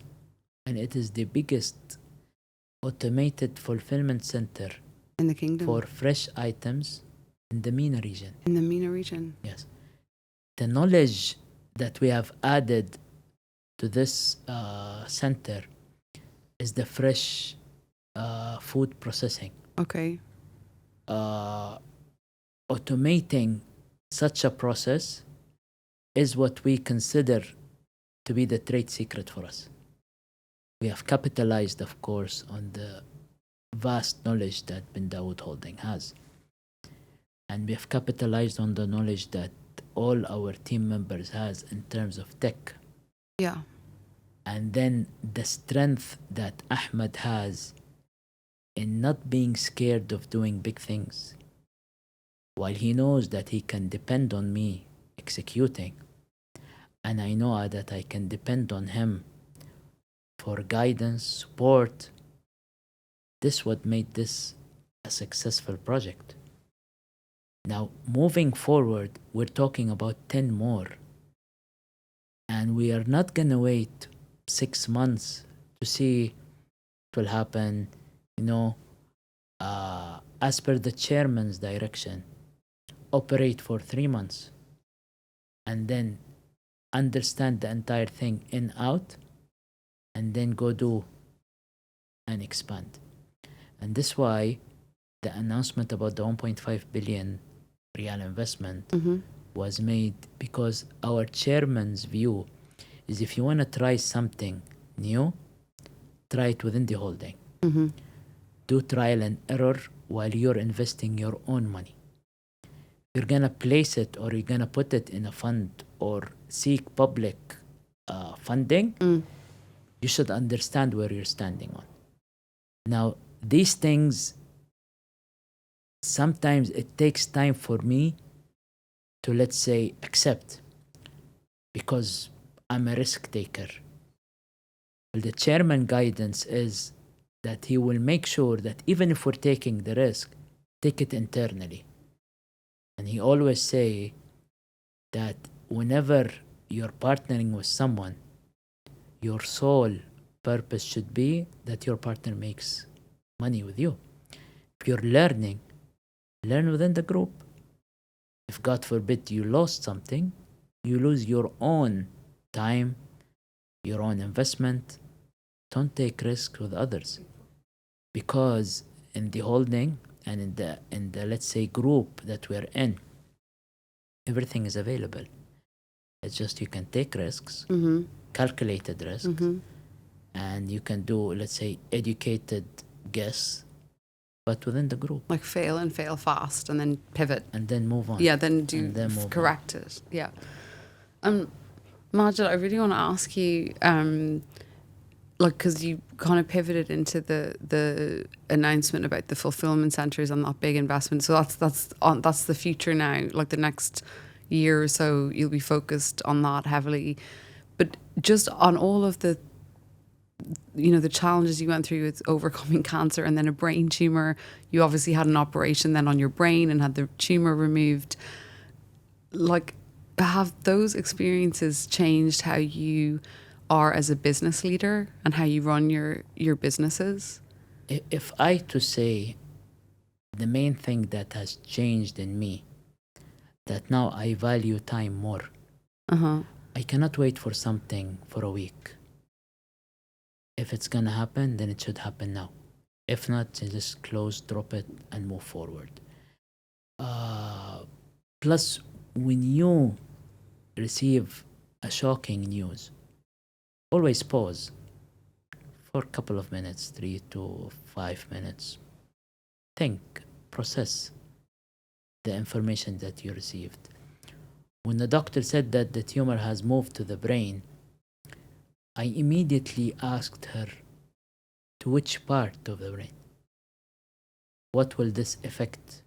And it is the biggest automated fulfillment center in the kingdom for fresh items in the MENA region. In the MENA region? Yes. The knowledge that we have added to this center is the fresh food processing. Okay. Automating such a process is what we consider to be the trade secret for us. We have capitalized, of course, on the vast knowledge that BinDawood Holding has. And we have capitalized on the knowledge that all our team members has in terms of tech. Yeah. And then the strength that Ahmed has in not being scared of doing big things. While he knows that he can depend on me executing, and I know that I can depend on him for guidance, support, this what made this a successful project. Now, moving forward, we're talking about 10 more. And we are not going to wait 6 months to see what will happen. You know, as per the chairman's direction, operate for 3 months and then understand the entire thing in, out, and then go do and expand. And this is why the announcement about the 1.5 billion real investment was made, because our chairman's view is if you want to try something new, try it within the holding. Do trial and error while you're investing your own money. You're going to place it or you're going to put it in a fund or seek public funding, you should understand where you're standing on. Now, these things, sometimes it takes time for me to, let's say, accept, because I'm a risk taker. Well, the chairman guidance is that he will make sure that even if we're taking the risk, take it internally. And he always say that whenever you're partnering with someone, your sole purpose should be that your partner makes money with you. If you're learning, learn within the group. If God forbid you lost something, you lose your own time, your own investment. Don't take risks with others, because in the holding and in the let's say group that we're in, everything is available. It's just you can take risks, calculated risks, and you can do, let's say, educated guess, but within the group. Like fail and fail fast and then pivot. And then move on. Yeah, then correct it. Yeah. Majed, I really want to ask you, like, because you kind of pivoted into the announcement about the fulfillment centers and that big investment. So that's the future now. Like the next year or so, you'll be focused on that heavily. But just on all of the, you know, the challenges you went through with overcoming cancer and then a brain tumor. You obviously had an operation then on your brain and had the tumor removed. Like, have those experiences changed how you are as a business leader and how you run your businesses? If I to say the main thing that has changed in me, that now I value time more. I cannot wait for something for a week. If it's gonna happen, then it should happen now. If not, then just close, drop it, and move forward. Plus, when you receive a shocking news, always pause for a couple of minutes, 3 to 5 minutes. Think, process the information that you received. When the doctor said that the tumor has moved to the brain, I immediately asked her, to which part of the brain? What will this affect?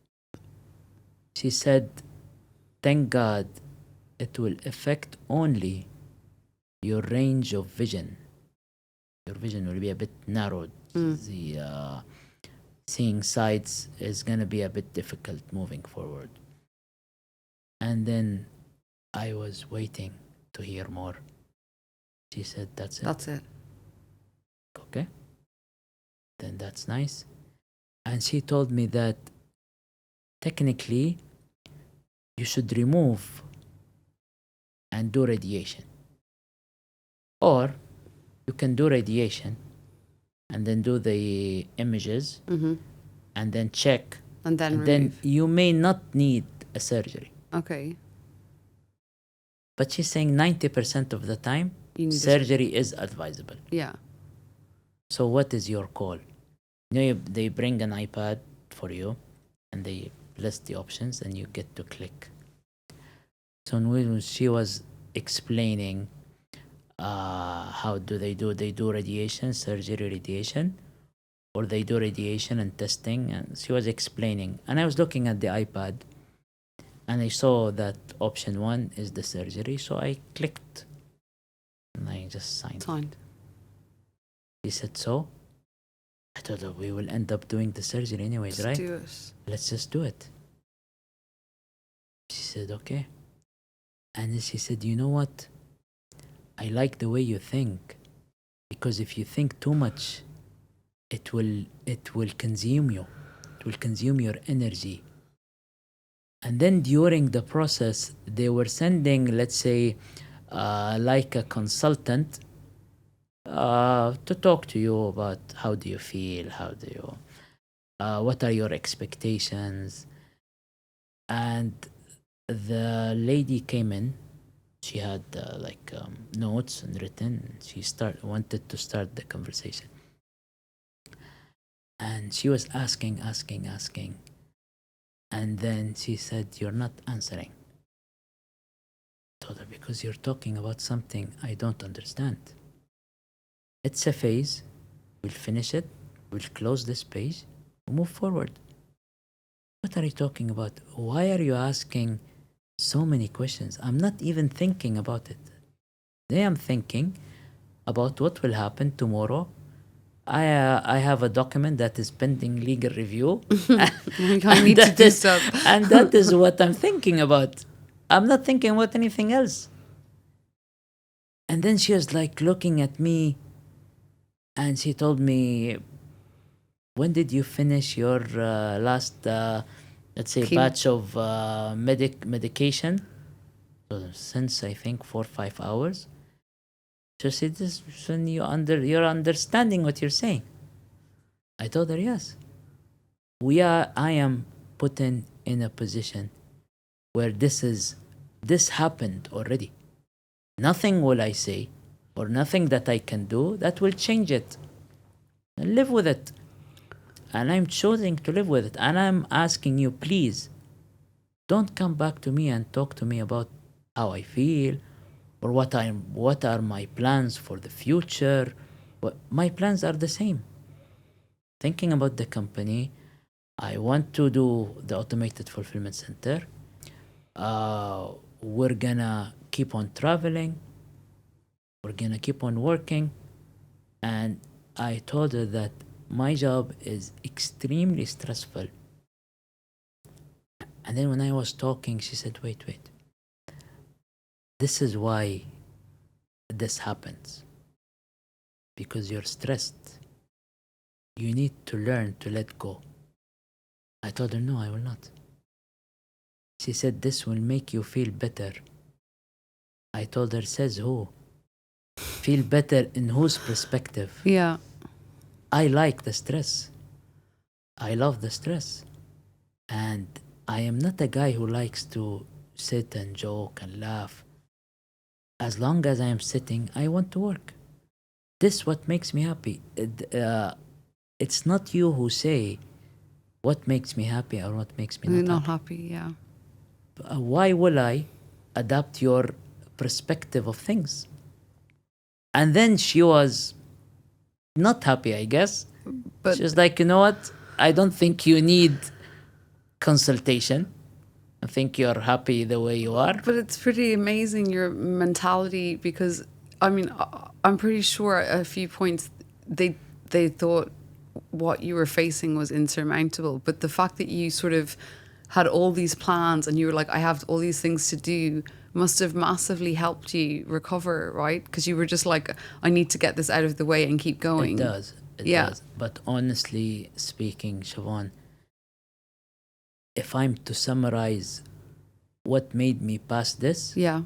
She said, thank God, it will affect only your range of vision. Your vision will be a bit narrowed. The seeing sights is going to be a bit difficult moving forward. And then I was waiting to hear more. She said, that's it. That's it. Okay. Then that's nice. And she told me that technically you should remove and do radiation. Or you can do radiation and then do the images and then check. And then remove. Then you may not need a surgery. Okay. But she's saying 90% of the time, surgery is advisable. Yeah. So what is your call? They bring an iPad for you and they list the options and you get to click. So when she was explaining how do they do radiation, surgery radiation, or they do radiation and testing, and she was explaining. And I was looking at the iPad and I saw that option 1 is the surgery, so I clicked and I just signed. She said, so? I thought that we will end up doing the surgery anyways, right? Let's do it. Let's just do it. She said, okay. And then she said, you know what? I like the way you think, because if you think too much, it will consume you. It will consume your energy. And then during the process, they were sending, let's say, like a consultant to talk to you about how do you feel, what are your expectations. And the lady came in. She had notes and written. She wanted to start the conversation. And she was asking. And then she said, you're not answering. I told her, because you're talking about something I don't understand. It's a phase. We'll finish it. We'll close this page. We'll move forward. What are you talking about? Why are you asking so many questions? I'm not even thinking about it. Today I'm thinking about what will happen tomorrow. I have a document that is pending legal review. I need to do stuff. And that is what I'm thinking about. I'm not thinking about anything else. And then she was like looking at me and she told me, when did you finish your last, let's say, batch of medication? So since I think 4 or 5 hours. So she said, this when you're understanding what you're saying. I told her, yes. I am put in a position where this happened already. Nothing will I say or nothing that I can do that will change it. And live with it. And I'm choosing to live with it. And I'm asking you, please, don't come back to me and talk to me about how I feel or what are my plans for the future. My plans are the same. Thinking about the company, I want to do the automated fulfillment center. We're gonna keep on traveling. We're gonna keep on working. And I told her that my job is extremely stressful. And then when I was talking, she said, wait. This is why this happens. because you're stressed. You need to learn to let go. I told her, no, I will not. She said, this will make you feel better. I told her, says who? Feel better in whose perspective? Yeah. I like the stress. I love the stress. And I am not a guy who likes to sit and joke and laugh. As long as I am sitting, I want to work. This what makes me happy. It's not you who say what makes me happy or what makes me You're not not happy. happy, yeah. Why will I adapt your perspective of things? And then she was not happy, I guess. But She was like, you know what? I don't think you need consultation. I think you're happy the way you are. But it's pretty amazing, your mentality, because I mean, I'm pretty sure at a few points they thought what you were facing was insurmountable. But the fact that you sort of had all these plans and you were like, I have all these things to do, must have massively helped you recover, right? Because you were just like, I need to get this out of the way and keep going. It does. It Yeah. does. But honestly speaking, Siobhan, if I'm to summarize what made me pass this, Yeah.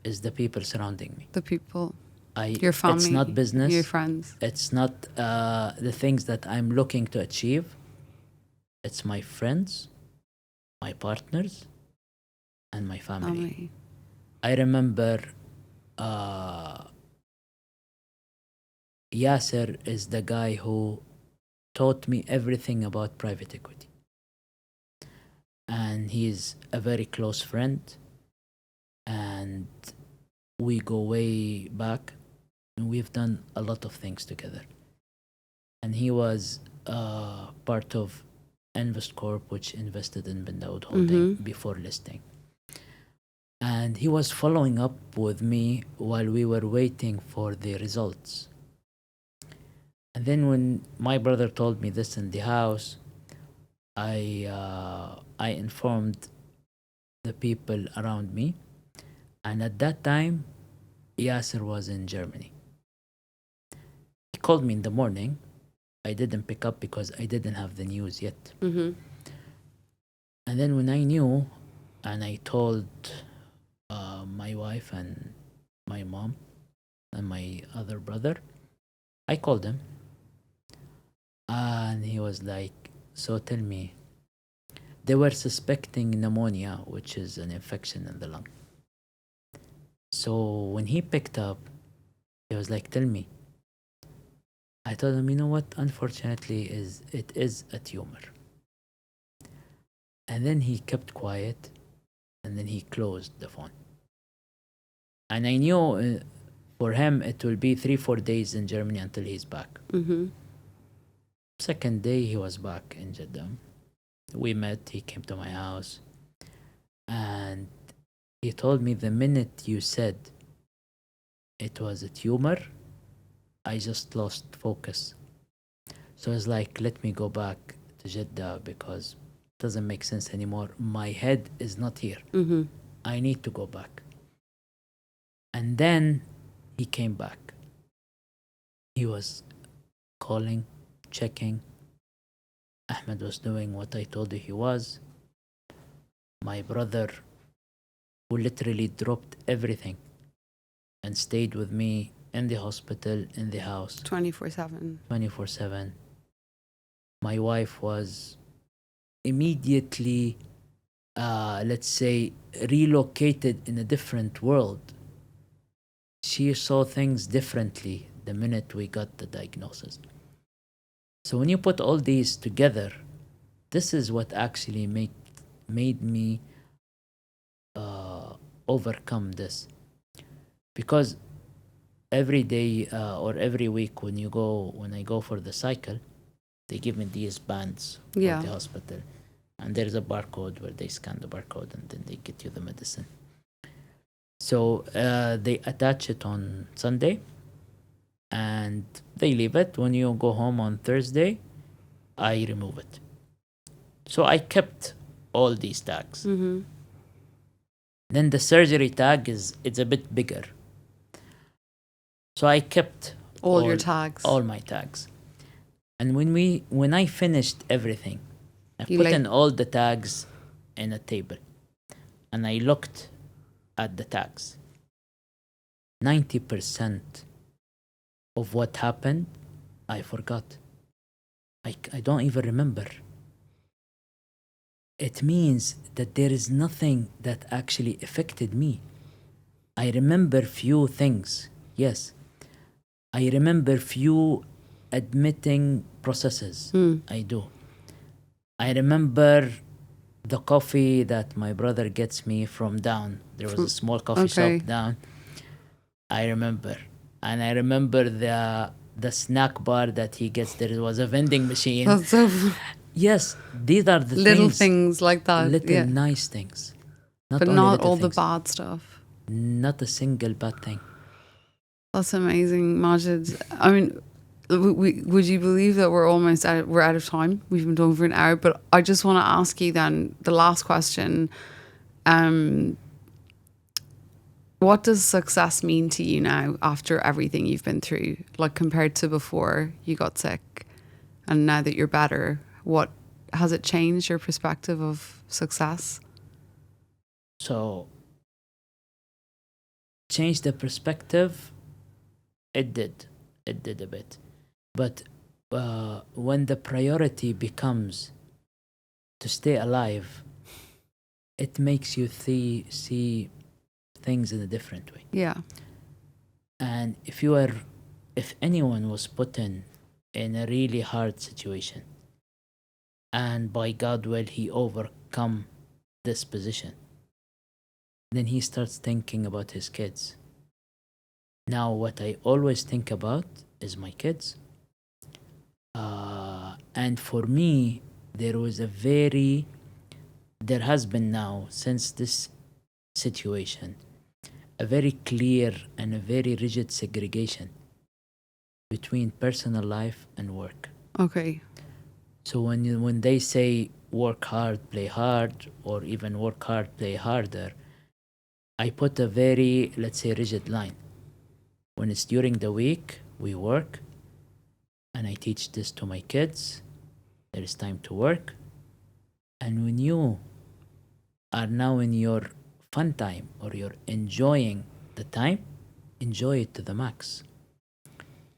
is the people surrounding me. The people, Your your family, It's not business. your friends. It's not the things that I'm looking to achieve. It's my friends, my partners, and my family. I remember Yasser is the guy who taught me everything about private equity. And he's a very close friend. And we go way back. And we've done a lot of things together. And he was part of InvestCorp, which invested in BinDawood Holding before listing. And he was following up with me while we were waiting for the results. And then when my brother told me this in the house, I informed the people around me. And at that time, Yasser was in Germany. He called me in the morning. I didn't pick up because I didn't have the news yet. Mm-hmm. And then when I knew, and I told my wife and my mom and my other brother, I called him. And he was like, so tell me, they were suspecting pneumonia, which is an infection in the lung. So when he picked up, he was like, tell me. I told him, you know what, unfortunately, it is a tumor. And then he kept quiet, and then he closed the phone. And I knew for him it will be 3-4 days in Germany until he's back. Mm-hmm. Second day, he was back in Jeddah. We met, he came to my house, and he told me, the minute you said it was a tumor, I just lost focus. So I was like, let me go back to Jeddah because it doesn't make sense anymore. My head is not here. Mm-hmm. I need to go back. And then he came back. He was calling, checking. Ahmed was doing what I told you he was. My brother, who literally dropped everything and stayed with me in the hospital, in the house, 24/7. 24/7. My wife was immediately, let's say, relocated in a different world. She saw things differently the minute we got the diagnosis. So when you put all these together, this is what actually made me overcome this. Because every day or every week when I go for the cycle, they give me these bands for Yeah. the hospital. And there's a barcode where they scan the barcode and then they get you the medicine. So they attach it on Sunday and they leave it. When you go home on Thursday, I remove it. So I kept all these tags. Mm-hmm. Then the surgery tag it's a bit bigger. So I kept All your tags. all my tags. And when I finished everything, I You put like- in all the tags in a table, and I looked at the tags. 90% of what happened, I forgot. I don't even remember. It means that there is nothing that actually affected me. I remember few things, yes. I remember few admitting processes. I do. I remember the coffee that my brother gets me from down. There was a small coffee Okay. shop down. I remember. And I remember the snack bar that he gets. There was a vending machine. That's so Yes, these are the little things like that. little yeah. nice things. But only not little all the things. bad stuff. Not a single bad thing. That's amazing, Majed. I mean, would you believe that we're almost we're out of time? We've been talking for an hour, but I just want to ask you then the last question. What does success mean to you now after everything you've been through? Like compared to before you got sick and now that you're better, what has it changed your perspective of success? So, change the perspective. It did. It did a bit. But when the priority becomes to stay alive, it makes you see things in a different way. Yeah. And if anyone was put in a really hard situation, and by God will he overcome this position, then he starts thinking about his kids. Now, what I always think about is my kids. And for me, there has been now, since this situation, a very clear and a very rigid segregation between personal life and work. Okay. So when they say work hard, play hard, or even work hard, play harder, I put a very, let's say, rigid line. When it's during the week, we work, and I teach this to my kids. There is time to work. And when you are now in your fun time or you're enjoying the time, enjoy it to the max.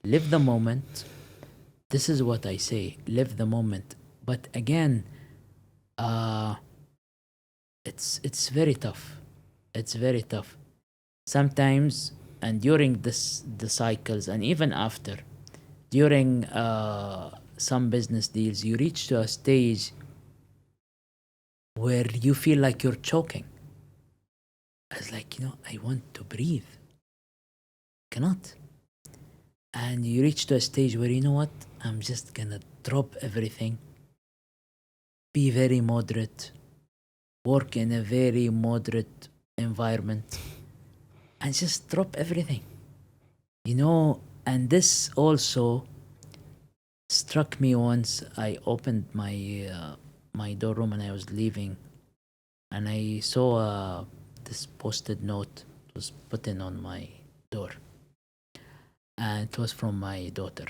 Live the moment. This is what I say, live the moment. But again, it's very tough. It's very tough. Sometimes, and during the cycles, and even after, during some business deals, you reach to a stage where you feel like you're choking. It's like, I want to breathe. Cannot. And you reach to a stage where, you know what, I'm just gonna drop everything, be very moderate, work in a very moderate environment, and just drop everything. And this also struck me once. I opened my door room and I was leaving, and I saw this posted note. It was put in on my door, and it was from my daughter.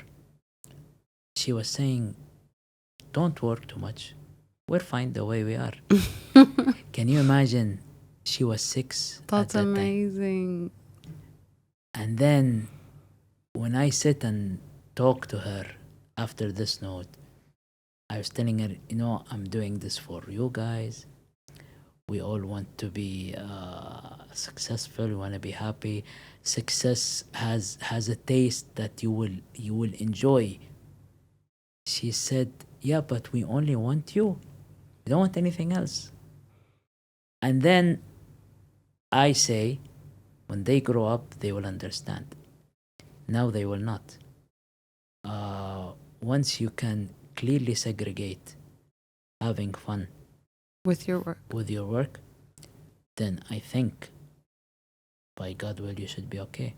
She was saying, don't work too much, we're fine the way we are. Can you imagine? She was 6 That's at that time. amazing. And then when I sit and talk to her after this note, I was telling her, I'm doing this for you guys. We all want to be successful. We want to be happy. Success has a taste that you will enjoy. She said, yeah, but we only want you. We don't want anything else. And then I say, when they grow up, they will understand. Now they will not. Once you can clearly segregate having fun With your work. then I think, by God will, you should be okay.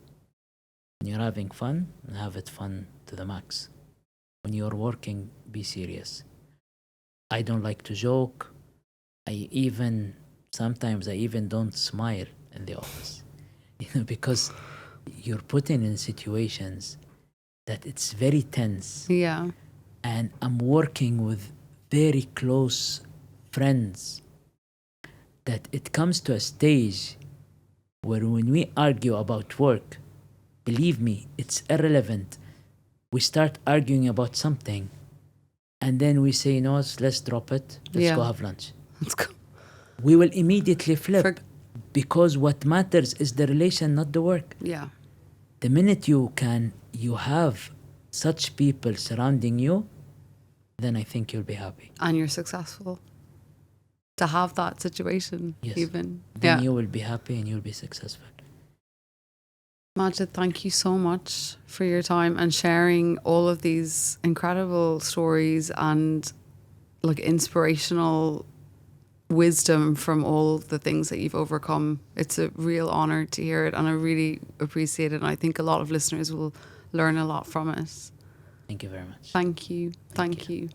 When you're having fun, have it fun to the max. When you're working, be serious. I don't like to joke. Sometimes I even don't smile in the office, because you're put in situations that it's very tense. Yeah. And I'm working with very close friends, that it comes to a stage where when we argue about work, believe me, it's irrelevant. We start arguing about something, and then we say, no, let's drop it. Let's go have lunch. Let's go. We will immediately flip, because what matters is the relation, not the work. Yeah. The minute you have such people surrounding you, then I think you'll be happy. And you're successful. To have that situation, Yes. even. Then you will be happy and you'll be successful. Majed, thank you so much for your time and sharing all of these incredible stories and like inspirational wisdom from all the things that you've overcome. It's a real honor to hear it, and I really appreciate it. And I think a lot of listeners will learn a lot from it. Thank you very much. Thank you. Thank you.